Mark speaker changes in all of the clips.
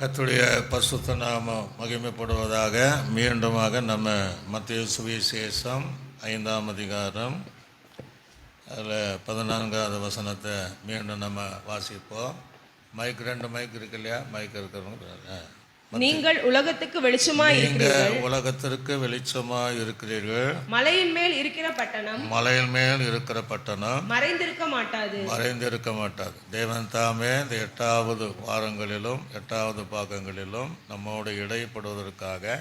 Speaker 1: கர்த்தருடைய பரிசுத்த நாமம் மகிமைப்படுவதாக. மீண்டுமாக நம்ம மத்தேயு சுவிசேஷம் 5ஆம் அதிகாரம் அதில் 14வது வசனத்தை மீண்டும் நம்ம வாசிப்போம். ரெண்டு மைக் இருக்கு இல்லையா? மைக் இருக்கிறவங்க,
Speaker 2: நீங்கள் உலகத்துக்கு வெளிச்சமாய் இருக்கிறீர்கள்.
Speaker 1: உலகத்திற்கு வெளிச்சமாய் இருக்கிறீர்கள்.
Speaker 2: மலையின் மேல் இருக்கிற பட்டணம் மறைந்திருக்க மாட்டாது.
Speaker 1: தேவன் தாமே இந்த 8வது வாரங்களிலும் 8வது பாகங்களிலும் நம்மோடு இடைப்படுவதற்காக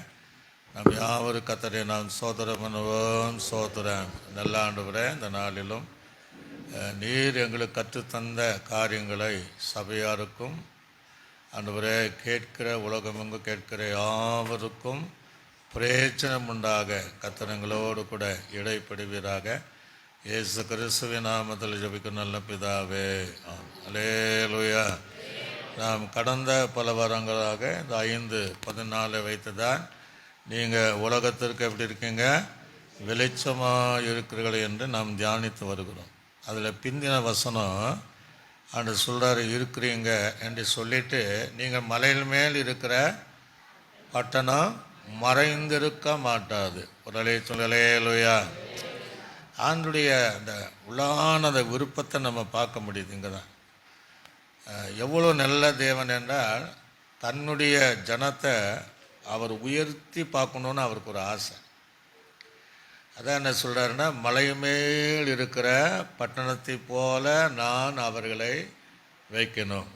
Speaker 1: நம் யாவரு கர்த்தரை நாம் சோதரம் பண்ணுவோம். சோதரம் நல்ல ஆண்டவரே, இந்த நாளிலும் நீர் எங்களுக்கு கற்றுத்தந்த காரியங்களை சபையாருக்கும் ஆண்டவரே கேட்கிற உலகமெங்கு கேட்கிற யாவருக்கும் பிரயோஜனம் உண்டாக கர்த்தரங்களோடு கூட இடைப்படுவீராக. இயேசு கிறிஸ்துவின் நாமத்தில் ஜெபிக்கும் நல்ல பிதாவே, அல்லேலூயா. நாம் கடந்த பல வாரங்களாக இந்த 5:14 வைத்துதான் நீங்கள் உலகத்திற்கு எப்படி இருக்கீங்க, வெளிச்சமாக இருக்கிறீர்கள் என்று நாம் தியானித்து வருகிறோம். அதில் பிந்தின வசனம் ஆண்டு சொல்கிறாரு, இருக்கிறீங்க என்று சொல்லிட்டு, நீங்கள் மலையில் மேல் இருக்கிற பட்டணம் மறைந்திருக்க மாட்டாது. ஒரு சொல்லலையா? ஆண்டுடைய அந்த உள்ளான அந்த விருப்பத்தை நம்ம பார்க்க முடியுது. இங்கே தான் எவ்வளோ நல்ல தேவன் என்றால், தன்னுடைய ஜனத்தை அவர் உயர்த்தி பார்க்கணுன்னு அவருக்கு ஒரு ஆசை. அதான் என்ன சொல்கிறாருன்னா, மலை மேல் இருக்கிற பட்டணத்தை போல நான் அவர்களை வைக்கணும்.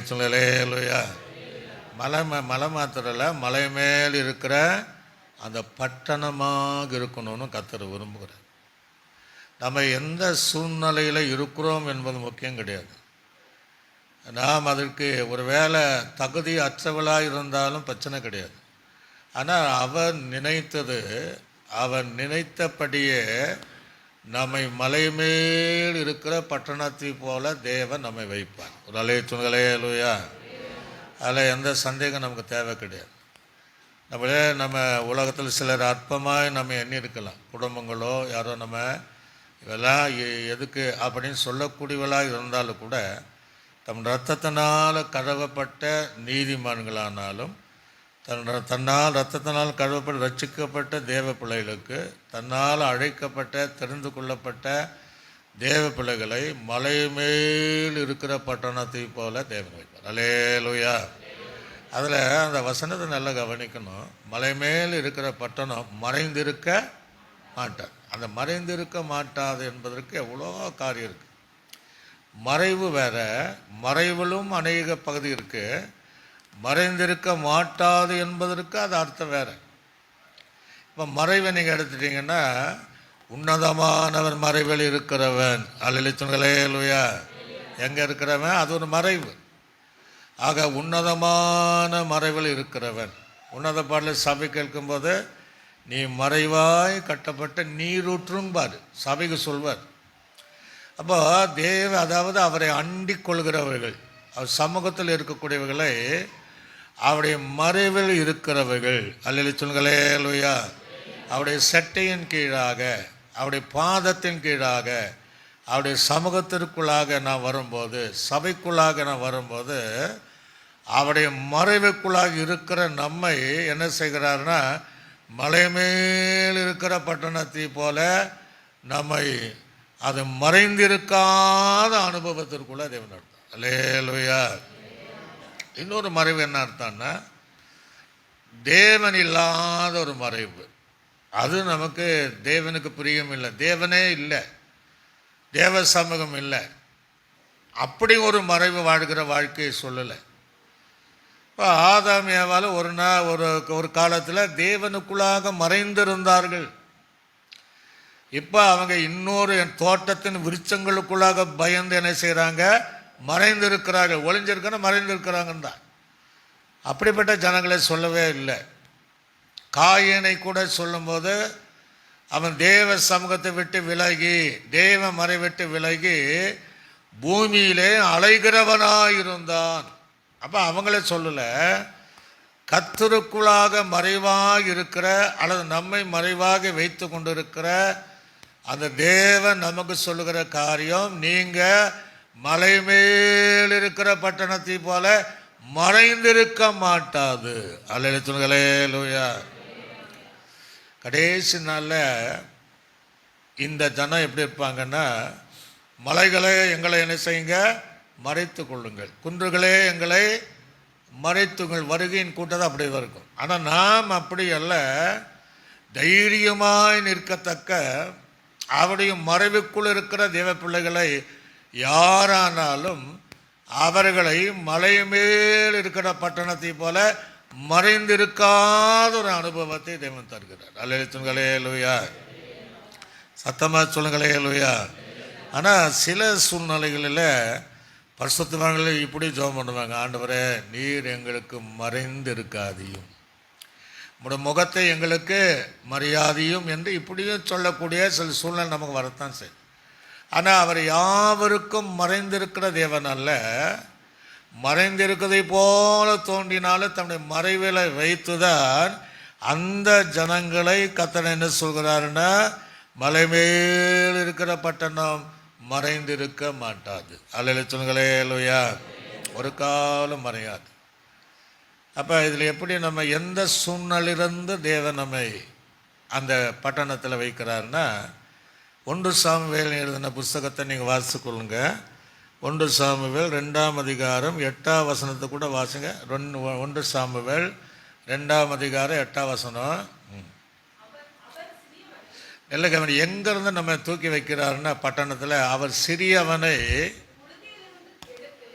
Speaker 1: சொல்லலையா? மலை மாத்திரல, மலை மேல் இருக்கிற அந்த பட்டணமாக இருக்கணும்னு கர்த்தர் விரும்புகிறார். நம்ம எந்த சூழ்நிலையில் இருக்கிறோம் என்பது முக்கியம் கிடையாது. நாம் அதற்கு ஒரு வேளை தகுதி அற்றவளாக இருந்தாலும் பிரச்சனை கிடையாது. ஆனால் அவன் நினைத்தபடியே நம்மை மலை மேல் இருக்கிற பட்டணத்தை போல தேவன் நம்மை வைப்பார். ஒரு அலையா? அதில் எந்த சந்தேகம் நமக்கு தேவை கிடையாது. நம்ம உலகத்தில் சிலர் அற்பமாக நம்ம எண்ணி இருக்கலாம். குடும்பங்களோ யாரோ நம்ம இதெல்லாம் எதுக்கு அப்படின்னு சொல்லக்கூடியவளாக இருந்தாலும் கூட, தம் இரத்தத்தினால் கழுவப்பட்ட நீதிமான்களானாலும், தன்னால் இரத்தத்தினால் கழுவப்பட்டு ரட்சிக்கப்பட்ட தேவ பிள்ளைகளுக்கு, தன்னால் அழைக்கப்பட்ட தெரிந்து கொள்ளப்பட்ட தேவ பிள்ளைகளை மலை மேல் இருக்கிற பட்டணத்தை போல தேவன் வைப்பார். அல்லேலூயா. அதில் அந்த வசனத்தை நல்லா கவனிக்கணும். மலை மேல் இருக்கிற பட்டணம் மறைந்திருக்க மாட்டார். அந்த மறைந்திருக்க மாட்டாது என்பதற்கு எவ்வளோ காரியம் இருக்குது. மறைவு வேற, மறைவிலும் அநேக பகுதி இருக்குது. மறைந்திருக்க மாட்டாது என்பதற்கு அது அர்த்தம் வேறு. இப்போ மறைவை நீங்கள் எடுத்துட்டீங்கன்னா, உன்னதமானவர் மறைவில் இருக்கிறவன். அல்லேலூயா. எங்கே இருக்கிறவன்? அது ஒரு மறைவு. ஆக உன்னதமான மறைவில் இருக்கிறவன். உன்னத பாடலில் சபை கேட்கும்போது, நீ மறைவாய் கட்டப்பட்ட நீரூற்றும்பார் சபைக்கு சொல்வார். அப்போ அதாவது அவரை அண்டிக் கொள்கிறவர்கள், அவர் சமூகத்தில் இருக்கக்கூடியவர்களை அவருடைய மறைவில் இருக்கிறவர்கள். அல்லேலூயா. அவருடைய சட்டையின் கீழாக, அவருடைய பாதத்தின் கீழாக, அவருடைய சமூகத்திற்குள்ளாக நான் வரும்போது, சபைக்குள்ளாக நான் வரும்போது, அவருடைய மறைவுக்குள்ளாக இருக்கிற நம்மை என்ன செய்கிறார்னா, மலை மேல் இருக்கிற பட்டணத்தை போல நம்மை அது மறைந்திருக்காத அனுபவத்திற்குள்ள தேவன் நடத்தும். அல்லேலூயா. இன்னொரு மறைவு என்ன அர்த்தம்னா, தேவன் இல்லாத ஒரு மறைவு. அது நமக்கு தேவனுக்கு பிரியம் இல்லை. தேவனே இல்லை, தேவ சமூகம் இல்லை. அப்படி ஒரு மறைவு வாழ்கிற வாழ்க்கையை சொல்லலை. இப்போ ஆதாம் ஏவாள் ஒரு காலத்தில் தேவனுக்குள்ளாக மறைந்திருந்தார்கள். இப்போ அவங்க இன்னொரு தோட்டத்தின் விருட்சங்களுக்குள்ளாக பயந்து என்ன செய்கிறாங்க? மறைந்திருக்கிறார்கள். மறைந்திருக்கிறாங்கன்னு தான். அப்படிப்பட்ட ஜனங்களை சொல்லவே இல்லை. காயனை கூட சொல்லும்போது, அவன் தேவ சமூகத்தை விட்டு விலகி, தேவ மறை விட்டு விலகி பூமியிலே அலைகிறவனாயிருந்தான். அப்போ அவங்களே சொல்லலை, கர்த்தருக்குள்ளாக மறைவாக இருக்கிற அல்லது நம்மை மறைவாக வைத்து கொண்டிருக்கிற அந்த தேவன் நமக்கு சொல்லுகிற காரியம், நீங்கள் மலை மேல் இருக்கிற பட்டணத்தை போல மறைந்திருக்க மாட்டாது. அல்லேலூயா. கடைசி நாளில் இந்த ஜனம் எப்படி இருப்பாங்கன்னா, மலைகளே எங்களை என்ன செய்யுங்க, மறைத்து கொள்ளுங்கள், குன்றுகளே எங்களை மறைத்துங்கள். வருகையின் கூட்டம் அப்படி இருக்கும். ஆனால் நாம் அப்படி அல்ல, தைரியமாய் நிற்கத்தக்க அவருடைய மறைவுக்குள் இருக்கிற தேவ பிள்ளைகளை யாரானாலும் அவர்களை மலை மேல் இருக்கிற பட்டணத்தை போல மறைந்திருக்காத ஒரு அனுபவத்தை தேவன் தருகிறார். அல்லேலூயா. சத்தமாக சொல்லுங்களேலூயா. ஆனால் சில சூழ்நிலைகளில் பரிசுத்தவான்கள் இப்படி ஜெபம் பண்ணுவாங்க, ஆண்டவரே நீர் எங்களுக்கு மறைந்திருக்காதையும், உம்முடைய முகத்தை எங்களுக்கு மரியாதையும் என்று இப்படியும் சொல்லக்கூடிய சில சூழ்நிலை நமக்கு வரத்தான் செய்யும். ஆனால் அவர் யாவருக்கும் மறைந்திருக்கிற தேவன் அல்ல. மறைந்திருக்கிறதை போல தோன்றினாலும் தன்னுடைய மறைவில் வைத்துதான் அந்த ஜனங்களை கர்த்தர் என்ன சொல்கிறாருன்னா, மலை மேல் இருக்கிற பட்டணம் மறைந்திருக்க மாட்டாது. அல்லேலூயா. ஒரு காலம் மறையாது. அப்போ இதில் எப்படி நம்ம எந்த சூழ்நிலையிலிருந்து தேவன் நம்மை அந்த பட்டணத்தில் வைக்கிறாருன்னா, 1 சாமுவேல் எழுதின புஸ்தகத்தை நீங்கள் வாசிக்கொள்ளுங்க. 1 சாமுவேல் 2ஆம் அதிகாரம் 8ஆம் வசனத்தை கூட வாசிங்க. 1 சாமுவேல் 2ஆம் அதிகாரம் 8ஆம் வசனம். இல்லை கவனி, எங்கேருந்து நம்ம தூக்கி வைக்கிறாருன்னா பட்டணத்தில், அவர் சிறியவனை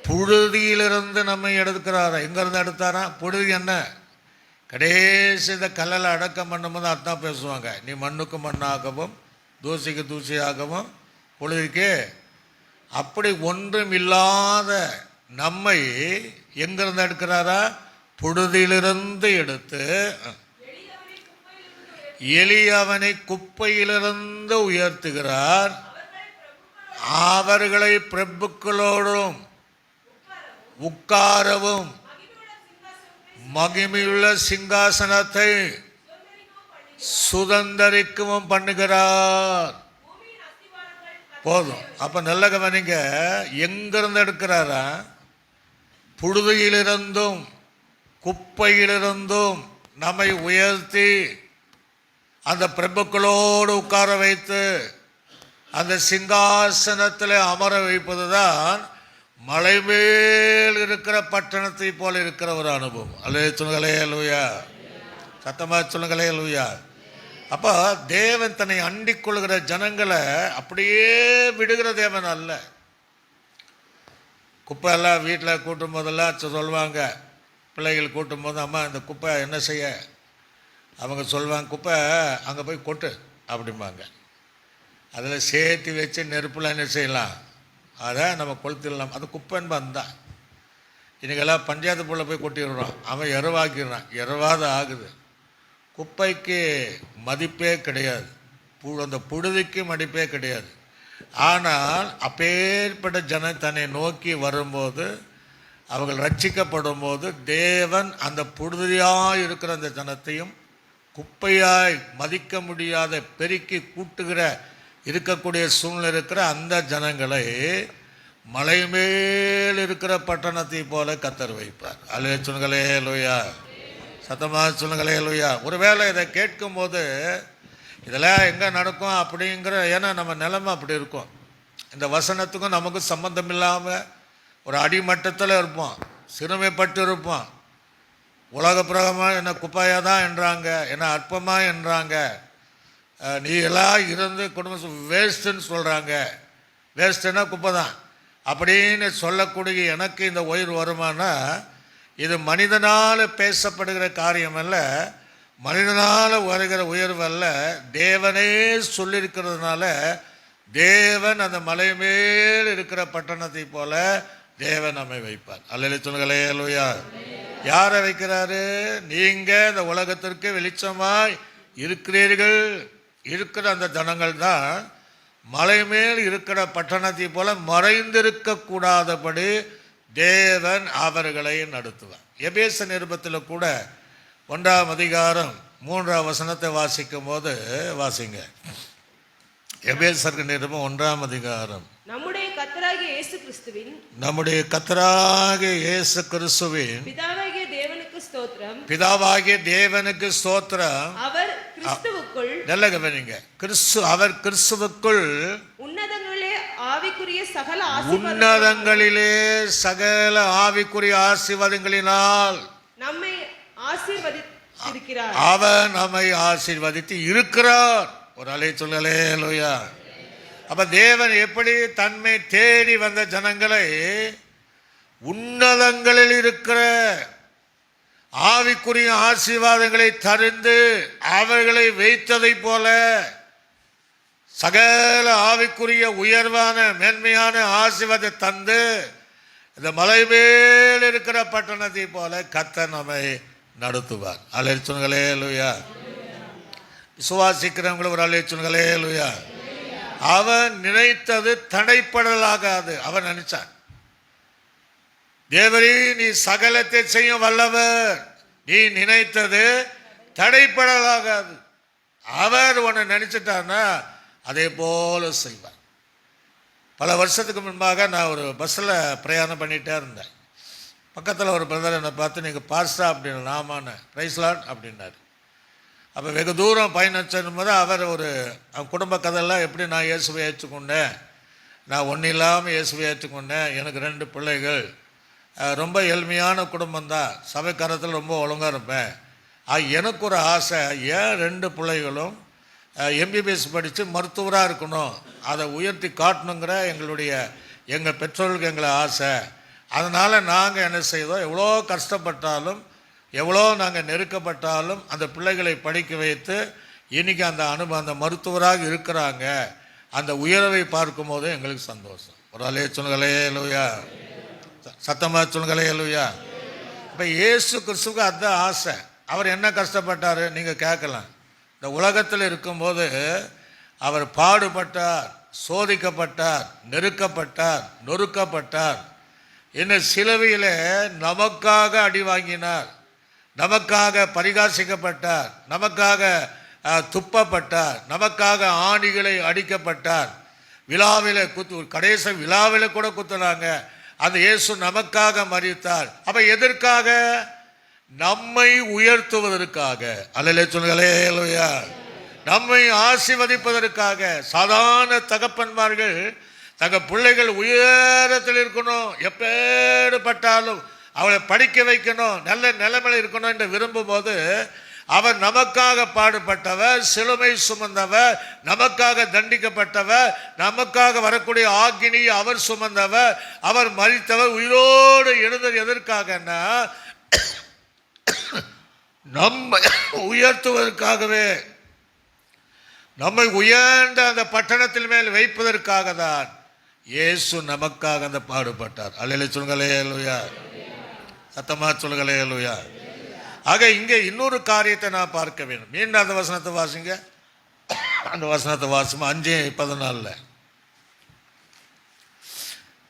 Speaker 1: புழுதியிலிருந்து நம்ம எடுக்கிறாரா. எங்கேருந்து எடுத்தாரா? புழுதி என்ன, கடைசி இந்த கல்லில் அடக்கம் பண்ணும்போது அதான் பேசுவாங்க, நீ மண்ணுக்கு மண்ணாகவும் தூசிக்கு தூசியாகவும் புழுதிக்கு. அப்படி ஒன்றும் இல்லாத நம்மை எங்கிருந்து எடுக்கிறாரா? புழுதியிலிருந்து எடுத்து எளியவனை குப்பையிலிருந்து உயர்த்துகிறார். அவர்களை பிரபுக்களோடும் உட்காரவும் மகிமையுள்ள சிங்காசனத்தை சுதந்தரிக்கவும் பண்ணுகிறார். போதும். அப்ப நல்ல கவனிங்க, எங்கிருந்து எடுக்கிறாரா? புழுதியிலிருந்தும் குப்பையிலிருந்தும் நம்மை உயர்த்தி அந்த பிரபுக்களோடு உட்கார வைத்து அந்த சிங்காசனத்தில் அமர வைப்பதுதான் மலை மேல் இருக்கிற பட்டணத்தை போல இருக்கிற ஒரு அனுபவம். அல்லேலூயா. சத்தமாக சொல்லுங்களேலூயா. அப்போ தேவன் தன்னை அண்டிக் கொள்கிற ஜனங்களை அப்படியே விடுகிற தேவன் அல்ல. குப்பை எல்லாம் வீட்டில் கூட்டும் போதெல்லாம் சொல்லுவாங்க, பிள்ளைகள் கூட்டும் போது, அம்மா இந்த குப்பை என்ன செய்ய, அவங்க சொல்லுவாங்க, குப்பை அங்கே போய் கொட்டு அப்படிம்பாங்க. அதில் சேர்த்து வச்சு நெருப்புலாம் என்ன செய்யலாம், அதை நம்ம கொளுத்திடலாம். அது குப்பைன்னு வந்தான். இன்றைக்கெல்லாம் பஞ்சாயத்து புள்ள போய் கொட்டிடுறான், அவன் இரவாக்கிடுறான், இரவாத ஆகுது. குப்பைக்கு மதிப்பே கிடையாது, அந்த புழுதிக்கு மதிப்பே கிடையாது. ஆனால் அப்பேற்பட்ட ஜனம் தன்னை நோக்கி வரும்போது, அவர்கள் ரட்சிக்கப்படும் போது, தேவன் அந்த புழுதியாய் இருக்கிற அந்த ஜனத்தையும் குப்பையாய் மதிக்க முடியாத பெருக்கி கூட்டுகிற இருக்கக்கூடிய சூழ்நிலை இருக்கிற அந்த ஜனங்களை மலை மேல் இருக்கிற பட்டணத்தை போல கர்த்தர் வைப்பார். அல்லேலூயா. சத்தமாக சொல்லுங்களேலூயா. ஒருவேளை இதை கேட்கும்போது இதெல்லாம் எங்கே நடக்கும் அப்படிங்கிற, ஏன்னா நம்ம நிலைமை அப்படி இருக்கும். இந்த வசனத்துக்கும் நமக்கும் சம்பந்தம் இல்லாமல் ஒரு அடிமட்டத்தில் இருப்போம், சிறுமைப்பட்டு இருப்போம். உலக பிரகமாக என்ன குப்பாயாக தான் என்றாங்க, என்ன அற்பமாக என்றாங்க, நீ எல்லாம் இருந்து குடும்பம் வேஸ்ட்டுன்னு சொல்கிறாங்க. வேஸ்ட்டுன்னா குப்பை தான் அப்படின்னு சொல்லக்கூடிய எனக்கு இந்த உயிர் வருமானா, இது மனிதனால் பேசப்படுகிற காரியம் அல்ல, மனிதனால் வருகிற உயர்வு அல்ல, தேவனே சொல்லியிருக்கிறதுனால தேவன் அந்த மலை மேல் இருக்கிற பட்டணத்தை போல தேவன் நம்மை வைப்பார். அல்லேலூயா. யாரை வைக்கிறாரு? நீங்கள் இந்த உலகத்திற்கு வெளிச்சமாய் இருக்கிறீர்கள். இருக்கிற அந்த ஜனங்கள் தான் மலை மேல் இருக்கிற பட்டணத்தை போல மறைந்திருக்க கூடாதபடி தேவன் அவர்களை நடத்துவார். எபேச நிருபத்தில் கூட 1ஆம் அதிகாரம் 3ஆம் வசனத்தை வாசிக்கும் போது வாசிங்க. எபேசருக்கு நிருபம் 1ஆம் அதிகாரம்.
Speaker 2: நம்முடைய கர்த்தராகிய கர்த்தராகிய இயேசு கிறிஸ்துவின்
Speaker 1: நம்முடைய கர்த்தராகிய இயேசு கிறிஸ்துவின்
Speaker 2: பிதாவாகிய தேவனுக்கு ஸ்தோத்திரம்.
Speaker 1: பிதாவாகிய தேவனுக்கு ஸ்தோத்திரம்.
Speaker 2: அவர் கிறிஸ்துவுக்குள்
Speaker 1: நல்ல கவனிங்க. அவர் கிறிஸ்துவுக்குள்
Speaker 2: உன்னதங்களிலே ஆவிக்குரிய சகல
Speaker 1: உன்னதங்களிலே சகல ஆவிக்குரிய ஆசீர்வாதங்களினால்
Speaker 2: நம்மை ஆசீர்வதித்திருக்கிறார்.
Speaker 1: அவர் நம்மை ஆசீர்வதித்து இருக்கிறார். ஒரு அலை சொல்லலே லோயா. அப்ப தேவன் எப்படி தன்மை தேடி வந்த ஜனங்களை உன்னதங்களில் இருக்கிற ஆவிக்குரிய ஆசீர்வாதங்களை தருந்து அவர்களை வைத்ததை போல சகல ஆவிக்குரிய உயர்வான மேன்மையான ஆசீர்வாதத்தை தந்து இந்த மலை மேல் இருக்கிற பட்டணத்தை போல கர்த்தர் நம்மை நடத்துவார். அலைச்சுங்களே லூயா. விசுவாசிக்கிறவங்களும் ஒரு அலைச்சுங்களே லூயா. அவன் நினைத்தது தடைப்படலாகாது. அவன் நினைச்சான், தேவரே நீ சகலத்தை செய்ய வல்லவர், நீ நினைத்தது தடைப்படலாகாது. அவர் உன்னை நினைச்சிட்டான்னா அதே போல செய்வார். பல வருஷத்துக்கு முன்பாக நான் ஒரு பஸ்ஸில் பிரயாணம் பண்ணிகிட்டே இருந்தேன். பக்கத்தில் ஒரு பிரதர் என்னை பார்த்து, நீங்கள் பாஸ்டா அப்படின்னு, நாமான பிரைஸ்லாட் அப்படின்னாரு. அப்போ வெகு தூரம் பயணிச்சும் போது அவர் அவன் குடும்ப கதையெல்லாம் எப்படி நான் இயேசுவை ஏற்றுக்கொண்டேன், நான் ஒன்றும் இல்லாமல் இயேசுவை ஏற்றுக்கொண்டேன், எனக்கு 2 பிள்ளைகள், ரொம்ப எளிமையான குடும்பம்தான், சபைக்காரத்தில் ரொம்ப ஒழுங்காக இருப்பேன், எனக்கு ஒரு ஆசை, ஏன் 2 பிள்ளைகளும் எம்பிபிஎஸ் படித்து மருத்துவராக இருக்கணும், அதை உயர்த்தி காட்டணுங்கிற எங்கள் பெற்றோர்களுக்கு எங்களை ஆசை. அதனால் நாங்கள் என்ன செய்தோம், எவ்வளோ கஷ்டப்பட்டாலும் எவ்வளோ நாங்கள் நெருக்கப்பட்டாலும் அந்த பிள்ளைகளை படிக்க வைத்து இன்றைக்கி அந்த மருத்துவராக இருக்கிறாங்க. அந்த உயர்வை பார்க்கும்போது எங்களுக்கு சந்தோஷம். ஒரு அலைய சொல்லுங்களே லூயா, சத்தமாக சொல்லுங்களே லூயா. இப்போ இயேசு கிறிஸ்துவுக்கு அதுதான் ஆசை. அவர் என்ன கஷ்டப்பட்டார் நீங்கள் கேட்கலாம். இந்த உலகத்தில் இருக்கும்போது அவர் பாடுபட்டார், சோதிக்கப்பட்டார், நெருக்கப்பட்டார், நொறுக்கப்பட்டார், இன்னும் சிலுவையில் நமக்காக அடி வாங்கினார், நமக்காக பரிகாசிக்கப்பட்டார், நமக்காக துப்பப்பட்டார், நமக்காக ஆணிகளை அடிக்கப்பட்டார், விழாவில் கடைசி விழாவில் கூட குத்துனாங்க. அந்த இயேசு நமக்காக மரித்தார். அப்போ எதற்காக? நம்மை உயர்த்துவதற்காக. அல்லேலூயா சொல்லுங்களே லூயா. நம்மை ஆசீர்வதிப்பதற்காக. சாதாரண தகப்பன்மார்கள் தங்கள் பிள்ளைகள் உயரத்தில் இருக்கணும், எப்பேற்பட்டாலும் அவளை படிக்க வைக்கணும், நல்ல நிலைமையில் இருக்கணும் என்று விரும்பும் போது அவர் நமக்காக பாடுபட்டவர், சிலுவை சுமந்தவர், நமக்காக தண்டிக்கப்பட்டவர், நமக்காக வரக்கூடிய ஆக்கினி அவர் சுமந்தவர், அவர் மரித்தவர், உயிரோடு எழுந்தது எதற்காகன்னா நம்மை உயர்த்துவதற்காகவே, நம்மை உயர்ந்த அந்த பட்டணத்தில் மேல் வைப்பதற்காக தான் இயேசு நமக்காக அந்த பாடுபட்டார். அல்லேலூயா சொல்லுங்களே லூயா, சத்தமா சொல்லுங்களே லூயா. ஆக இங்கே இன்னொரு காரியத்தை நான் பார்க்க வேண்டும். மீண்டும் அந்த வசனத்தை வாசிங்க. அந்த வசனத்தை வாசிமா 5:14.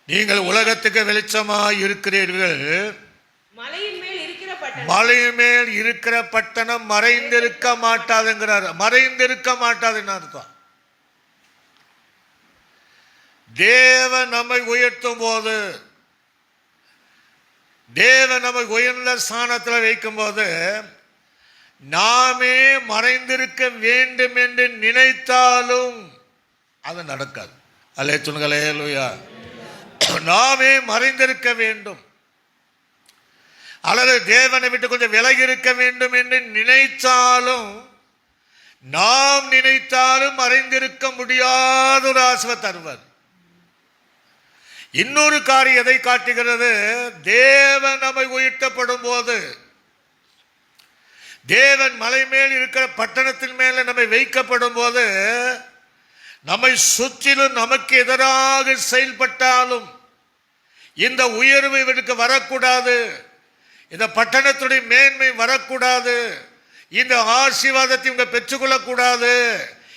Speaker 1: நீங்கள் உலகத்துக்கு வெளிச்சமாய் இருக்கிறீர்கள்,
Speaker 2: மலையின்
Speaker 1: மேல் இருக்கிற பட்டணம் மறைந்திருக்க மாட்டாதுங்கிறார். மறைந்திருக்க மாட்டாதுன்னு அர்த்தம். தேவன் நம்மை உயர்த்தும் போது, தேவன் நம்மை உயர்ந்த ஸ்தானத்தில் வைக்கும் போது நாமே மறைந்திருக்க வேண்டும் என்று நினைத்தாலும் அது நடக்காது. அல்லேலூயா சொல்லுங்களே லூயா. நாமே மறைந்திருக்க வேண்டும் அல்லது தேவனை விட்டு கொஞ்சம் விலகி இருக்க வேண்டும் என்று நினைத்தாலும், நாம் நினைத்தாலும் மறைந்திருக்க முடியாத ஒரு ஆசீர்வாதம் தருவார். இன்னொரு காரியம் எதை காட்டுகிறது? தேவன் நம்மை உயர்த்தப்படும் போது, தேவன் மலை மேல் இருக்கிற பட்டணத்தின் மேல நம்மை வைக்கப்படும் போது, நம்மை சுற்றிலும் நமக்கு எதிராக செயல்பட்டாலும் இந்த உயர்வு இவருக்கு வரக்கூடாது, இந்த பட்டணத்துடைய மேன்மை வரக்கூடாது, இந்த ஆசீர்வாதத்தை இவங்க பெற்றுக்கொள்ளக்கூடாது,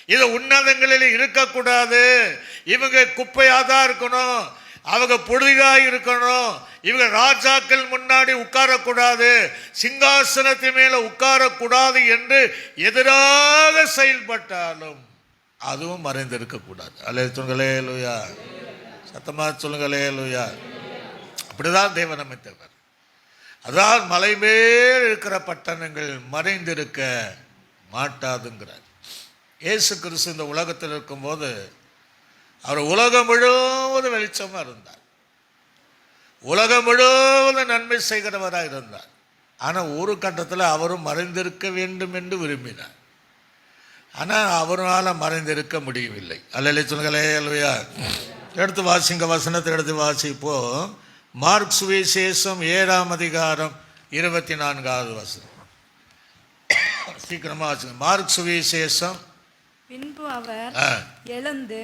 Speaker 1: இது உன்னதங்களில் இருக்கக்கூடாது, இவங்க குப்பையாக தான் இருக்கணும், அவங்க புழுதியாக இருக்கணும், இவங்க ராஜாக்கள் முன்னாடி உட்காரக்கூடாது, சிங்காசனத்தின் மேல உட்காரக்கூடாது என்று எதிராக செயல்பட்டாலும் அதுவும் மறைந்திருக்க கூடாது. அல்லேலூயா சத்தமா சொல்லுங்க அல்லேலூயா. அப்படிதான் தேவன் அமைத்தவர். அதான் மலை மேல் இருக்கிற பட்டணங்கள் மறைந்திருக்க மாட்டாதுங்கிறார். இயேசு கிறிஸ்து இந்த உலகத்தில் இருக்கும்போது அவர் உலகம் முழுவதும் வெளிச்சமாக இருந்தார், உலகம் முழுவதும் நன்மை செய்கிறவராக இருந்தார். ஆனால் ஒரு கட்டத்தில் அவரும் மறைந்திருக்க வேண்டும் என்று விரும்பினார். ஆனால் அவரால் மறைந்திருக்க முடியவில்லை. அல்லேலூயா சொல்லுங்களே அல்லேலூயா. எடுத்து வாசிங்க, வசனத்தை எடுத்து வாசிப்போம். மார்க் சுவிசேஷம் 7ஆம் அதிகாரம் 24வது வசனம். சீக்கிரமா வாசிங்க. மார்க் சுவிசேஷம்.
Speaker 3: பின்பு அவர் எழுந்து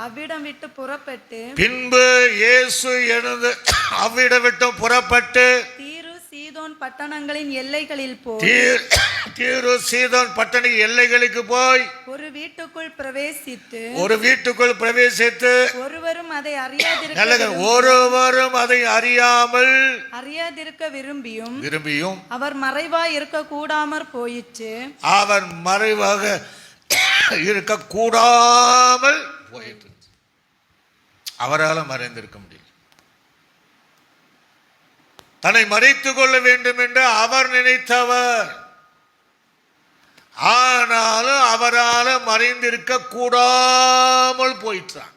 Speaker 3: அவ்விடம் விட்டு புறப்பட்டு
Speaker 1: பின்பு இயேசு எழுந்து அவ்விடம் விட்டு புறப்பட்டு
Speaker 3: தீரு சீதோன் பட்டணங்களின் எல்லைகளில் போய்
Speaker 1: தீரு சீதோன் பட்டண எல்லைகளுக்கு போய்
Speaker 3: ஒரு வீட்டுக்குள் பிரவேசித்து ஒருவரும் அதை அறியாதிருக்க விரும்பியும் அவர் மறைவாய் இருக்க கூடாமற் போயிற்று.
Speaker 1: அவர் மறைவாக இருக்க கூடாமல் போயிட்டு அவரால் மறைந்திருக்க முடியல. தன்னை மறைத்துக் கொள்ள வேண்டும் என்று அவர் நினைத்தவர், ஆனாலும் அவரால் மறைந்திருக்க கூடாமல் போயிட்டான்.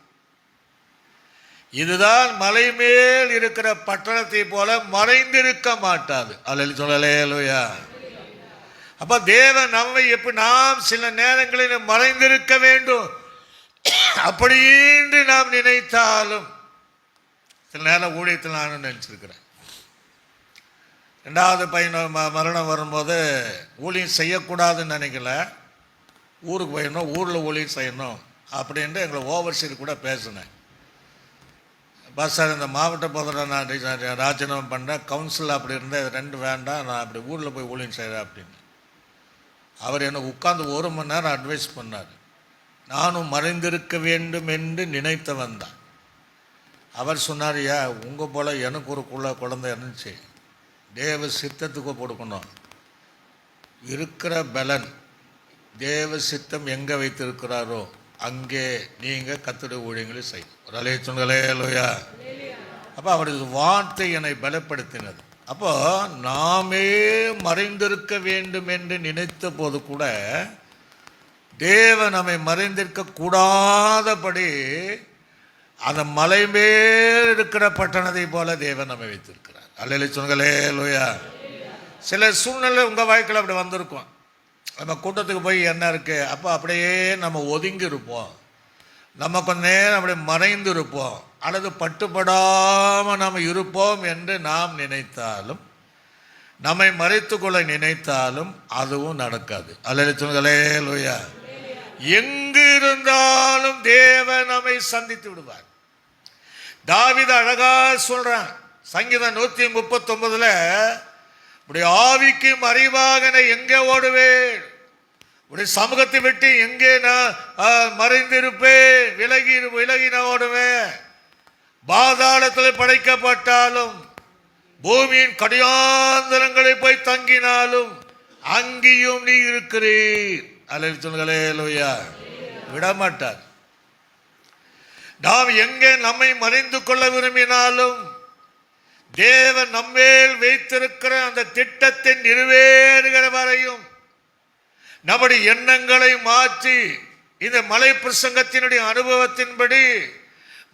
Speaker 1: இதுதான் மலை மேல் இருக்கிற பட்டணத்தை போல மறைந்திருக்க மாட்டாது. அல்லேலூயா. அப்ப தேவன் நம்மை எப்படி நாம் சில நேரங்களில் மறைந்திருக்க வேண்டும் அப்படின்னு நாம் நினைத்தாலும், சில நேரம் ஊழியத்தில் நானும் நினைச்சிருக்கிறேன். 2வது பையன் மரணம் வரும்போது ஊழியம் செய்யக்கூடாதுன்னு நினைக்கல, ஊருக்கு போயிடணும், ஊரில் ஊழியம் செய்யணும் அப்படின்ட்டு எங்களை ஓவர்சீர் கூட பேசினேன். சார் இந்த மாவட்ட பொதுவாக நான் ராஜினாமா பண்ணேன், கவுன்சில் அப்படி இருந்தேன், இது 2 வேண்டாம், நான் அப்படி ஊரில் போய் ஊழியம் செய்கிறேன் அப்படின்னு. அவர் என்னை உட்கார்ந்து 1 மணி நேரம் அட்வைஸ் பண்ணார். நானும் மறைந்திருக்க வேண்டும் என்று நினைத்தவன் தான். அவர் சொன்னார், உங்கள் போல் எனக்கு ஒரு குழந்தை இருந்துச்சு, தேவ சித்தத்துக்கு கொடுக்கணும், இருக்கிற பலன் தேவ சித்தம் எங்கே வைத்திருக்கிறாரோ அங்கே நீங்கள் கர்த்தருடைய ஊழியங்களை செய்யும். ஒரு அல்லேலூயா. அப்போ அவரது வார்த்தை என்னை பலப்படுத்தினது. அப்போ நாமே மறைந்திருக்க வேண்டும் என்று நினைத்த போது கூட தேவன் நம்மை மறைந்திருக்க கூடாதபடி அந்த மலை மேல் இருக்கிற பட்டணத்தை போல தேவன் நம்மை வைத்திருக்கிறார். அல்லேலூயா. சில சூழ்நிலை உங்கள் வாழ்க்கையில் அப்படி வந்திருக்கும். நம்ம கூட்டத்துக்கு போய் என்ன இருக்குது, அப்போ அப்படியே நம்ம ஒதுங்கி இருப்போம், நம்ம கொஞ்ச நேரம் அப்படி மறைந்து இருப்போம், அல்லது பட்டுப்படாமல் நாம் இருப்போம் என்று நாம் நினைத்தாலும், நம்மை மறைத்துக்கொள்ள நினைத்தாலும் அதுவும் நடக்காது. அல்லேலூயா. எங்கு இருந்தாலும் தேவன் நம்மை சந்தித்து விடுவார். தாவீது அழகா சொல்றான், சங்கீதம் 139 உடைய ஆவிக்கு மறைவாக நான் எங்கே ஓடுவேன், உடைய சமூகத்தை விட்டு எங்கே நான் மறைந்திருப்பேன், விலகி நான் ஓடுவேன். பாதாளத்தில் படைக்கப்பட்டாலும் பூமியின் கடியாந்தரங்களை போய் தங்கினாலும் அங்கேயும் நீ இருக்கிறீர். அல்லேலூயா. விடமாட்டார். நாம் எங்கே நம்மை மறைந்து கொள்ள விரும்பினாலும் தேவன் நம்மேல் வைத்திருக்கிற அந்த திட்டத்தை நிறைவேறுகிற வரையும் நம்முடைய எண்ணங்களை மாற்றி இந்த மலை பிரசங்கத்தினுடைய அனுபவத்தின்படி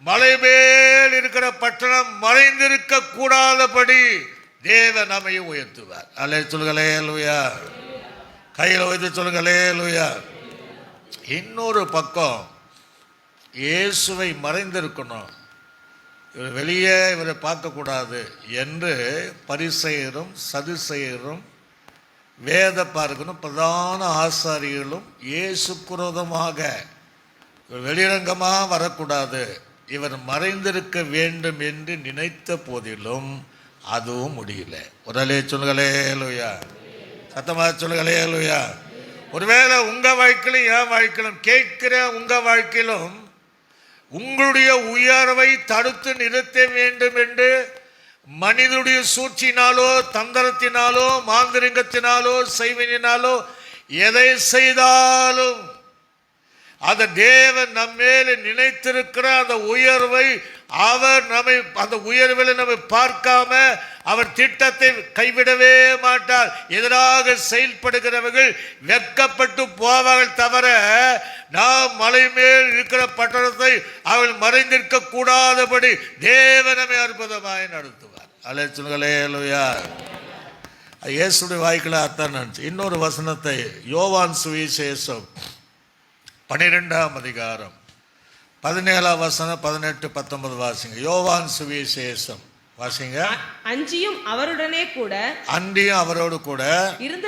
Speaker 1: மலை மேல் இருக்கிற பட்டணம் மறைந்திருக்க கூடாதபடி தேவன் நம்மை உயர்த்துவார். அல்லேலூயா. கையில் வைத்து சொல்லுங்க அல்லேலூயா. இன்னொரு பக்கம் இயேசுவை மறைந்திருக்கணும், இவர் வெளியே இவரை பார்க்கக்கூடாது என்று பரிசேயரும் சதுசேயரும் வேத பார்க்கணும் பிரதான ஆசாரிகளும் இயேசு விரோதமாக வெளிரங்கமாக வரக்கூடாது, இவர் மறைந்திருக்க வேண்டும் என்று நினைத்த போதிலும் அதுவும் முடியல. உடலே சொல்லுங்களேலூயா. சத்தமாக சொல்லுங்களேலூயா. ஒருவேளை உங்கள் வாழ்க்கையிலும் என் வாழ்க்கையிலும் கேட்கிற உங்கள் வாழ்க்கையிலும் உங்களுடைய உயர்வை தடுத்து நிறுத்த வேண்டும் என்று மனிதனுடைய சூழ்ச்சியினாலோ தந்திரத்தினாலோ மாந்திரிகத்தினாலோ செய்வனினாலோ எதை செய்தாலும் அந்த தேவன் நம்மேல நினைத்திருக்கிற அந்த உயர்வை அவர் நம்மை அந்த உயர்வில் நம்மை பார்க்காம அவர் திட்டத்தை கைவிடவே மாட்டார். எதிராக செயல்படுகிறவர்கள் வெட்கப்பட்டு போவார்கள் தவிர நாம் மலை மேல் இருக்கிற பட்டணத்தை அவள் மறைந்திருக்க கூடாதபடி தேவன் நம்மை அற்புதமாய் நடத்துவார். அல்லேலூயா. இயேசுடைய வாய்க்குள்ள அர்த்தம் நினைச்சு இன்னொரு வசனத்தை யோவான் சுவிசேஷம் 12ஆம் அதிகாரம் 17ஆம் வசனம் 18 19 வாசிங்க. யோவான் சுவிசேஷம் வாசிங்க.
Speaker 2: அன்றியும் அவருடனே கூட
Speaker 1: அன்றியும் அவரோடு கூட
Speaker 2: இருந்த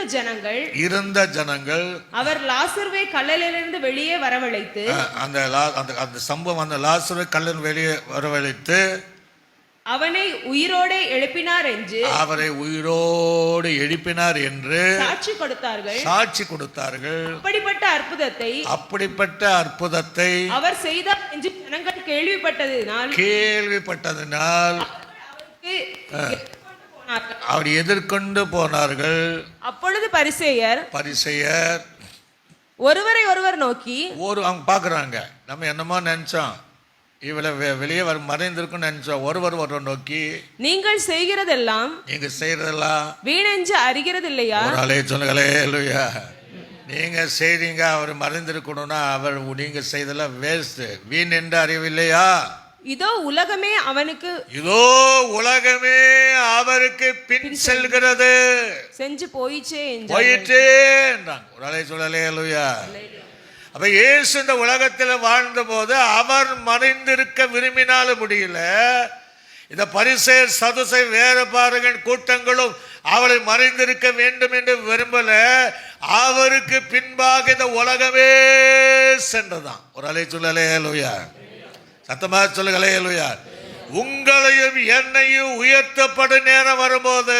Speaker 2: ஜனங்கள் அவர் லாசருவை கல்லறையிலிருந்து வெளியே வரவழைத்து
Speaker 1: அந்த சம்பவம் அந்த லாசருவை கல்லன் வெளியே வரவழைத்து
Speaker 2: அவனை உயிரோடு எழுப்பினார் என்று
Speaker 1: சாட்சி கொடுத்தார்கள்.
Speaker 2: அப்படிப்பட்ட அற்புதத்தை அவர் செய்தார் என்று ஜனங்கள் கேள்விப்பட்டதினால்
Speaker 1: அவர் எதிர்கொண்டு போனார்கள்.
Speaker 2: அப்பொழுது பரிசேயர் ஒருவரை ஒருவர் நோக்கி
Speaker 1: அவங்க பாக்குறாங்க, நம்ம என்னமோ நினைச்சோம் இவளை வெளியே மறைந்திருக்கும் நினைச்சோம். ஒருவர் நோக்கி நீங்கள் செய்கிறதெல்லாம் வீணென்று அறிகிறது இல்லையா? சொல்லுங்களேயா, நீங்க செய்றீங்க அவர் மறைந்திருக்கணும்னா அவர் நீங்க செய்தெல்லாம் வேஸ்ட், வீண் என்று அறிவில்லையா?
Speaker 2: இதோ உலகமே
Speaker 1: அவருக்கு பின் செல்கிறது,
Speaker 2: செஞ்சு போயிச்சே
Speaker 1: என்றாங்க. சொல்லலேலுயா. அப்ப இயேசு இந்த உலகத்தில் வாழ்ந்த போது அவர் மறைந்திருக்க விரும்பினாலும் முடியல. இந்த பரிசேயர் சதுசேயர் வேற பாருங்கள் கூட்டங்களும் அவளை மறைந்திருக்க வேண்டும் என்று விரும்பல. அவருக்கு பின்பாக இந்த உலகமே சென்றதான். ஒரு அலை சொல்லலேலுயா, சத்தமா சொல்லுங்களேலுயா. உங்களையும் என்னையும் உயர்த்தப்படும் நேரம் வரும்போது,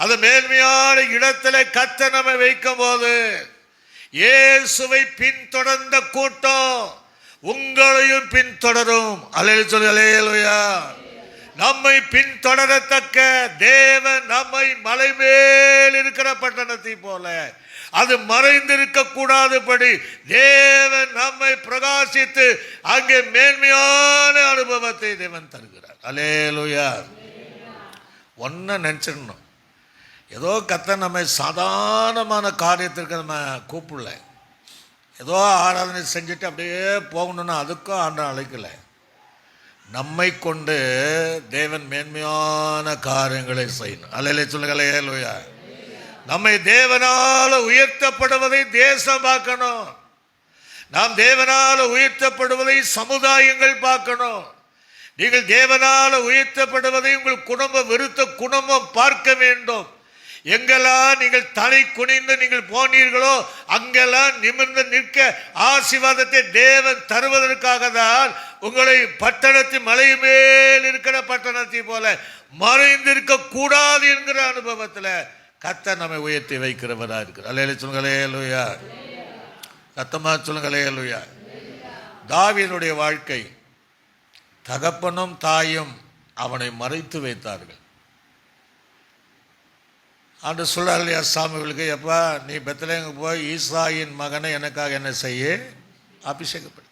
Speaker 1: அது மேன்மையான இடத்துல கர்த்தர் நம்மை வைக்கும் போது, இயேசுவை பின்தொடர்ந்த கூட்டம் உங்களையும் பின்தொடரும். அல்லேலூயா. நம்மை பின்தொடரத்தக்க தேவன் நம்மை மலை மேல் இருக்கிற பட்டணத்தை போல அது மறைந்திருக்க கூடாதபடி தேவன் நம்மை பிரகாசித்து அங்கே மேன்மையான அனுபவத்தை தேவன் தருகிறார். அல்லேலூயா. ஒன்ன நினைச்சிடணும், ஏதோ கர்த்தர் நம்ம சாதாரணமான காரியத்திற்கு நம்ம கூப்பிடல, ஏதோ ஆராதனை செஞ்சுட்டு அப்படியே போகணும்னா அதுக்கும் ஆண்டவன் அழைக்கல. நம்மை கொண்டு தேவன் மேன்மையான காரியங்களை செய்யணும். அல்லேலூயா சொல்லுங்களேலூயா. நம்மை தேவனால உயர்த்தப்படுவதை தேசம் பார்க்கணும், நாம் தேவனால உயர்த்தப்படுவதை சமுதாயங்கள் பார்க்கணும். நீங்கள் தேவனால உயர்த்தப்படுவதை உங்கள் குடும்பம் விருத்த குடும்பம் பார்க்க வேண்டும். எங்கெல்லாம் நீங்கள் தலை குனிந்து நீங்கள் போனீர்களோ அங்கெல்லாம் நிமிர்ந்து நிற்க ஆசீர்வாதத்தை தேவன் தருவதற்காக தான் உங்களை பட்டணத்தின் மலை மேல் இருக்கிற பட்டணத்தை போல மறைந்திருக்க கூடாது என்கிற அனுபவத்தில் கர்த்தர் நம்மை உயர்த்தி வைக்கிறவரா இருக்கிறார். அல்லேலூயா சொல்லுங்களேலூயா. சத்தமா சொல்லுங்களேலூயா. தாவீதுடைய வாழ்க்கை, தகப்பனும் தாயும் அவனை மறைத்து வைத்தார்கள். ஆண்டு சொல்றார் இல்லையா சாமிகளுக்கு, எப்பா நீ பெத்லகேமுக்கு போய் ஈசாயின் மகனை எனக்காக என்ன செய்ய அபிஷேகப்படு.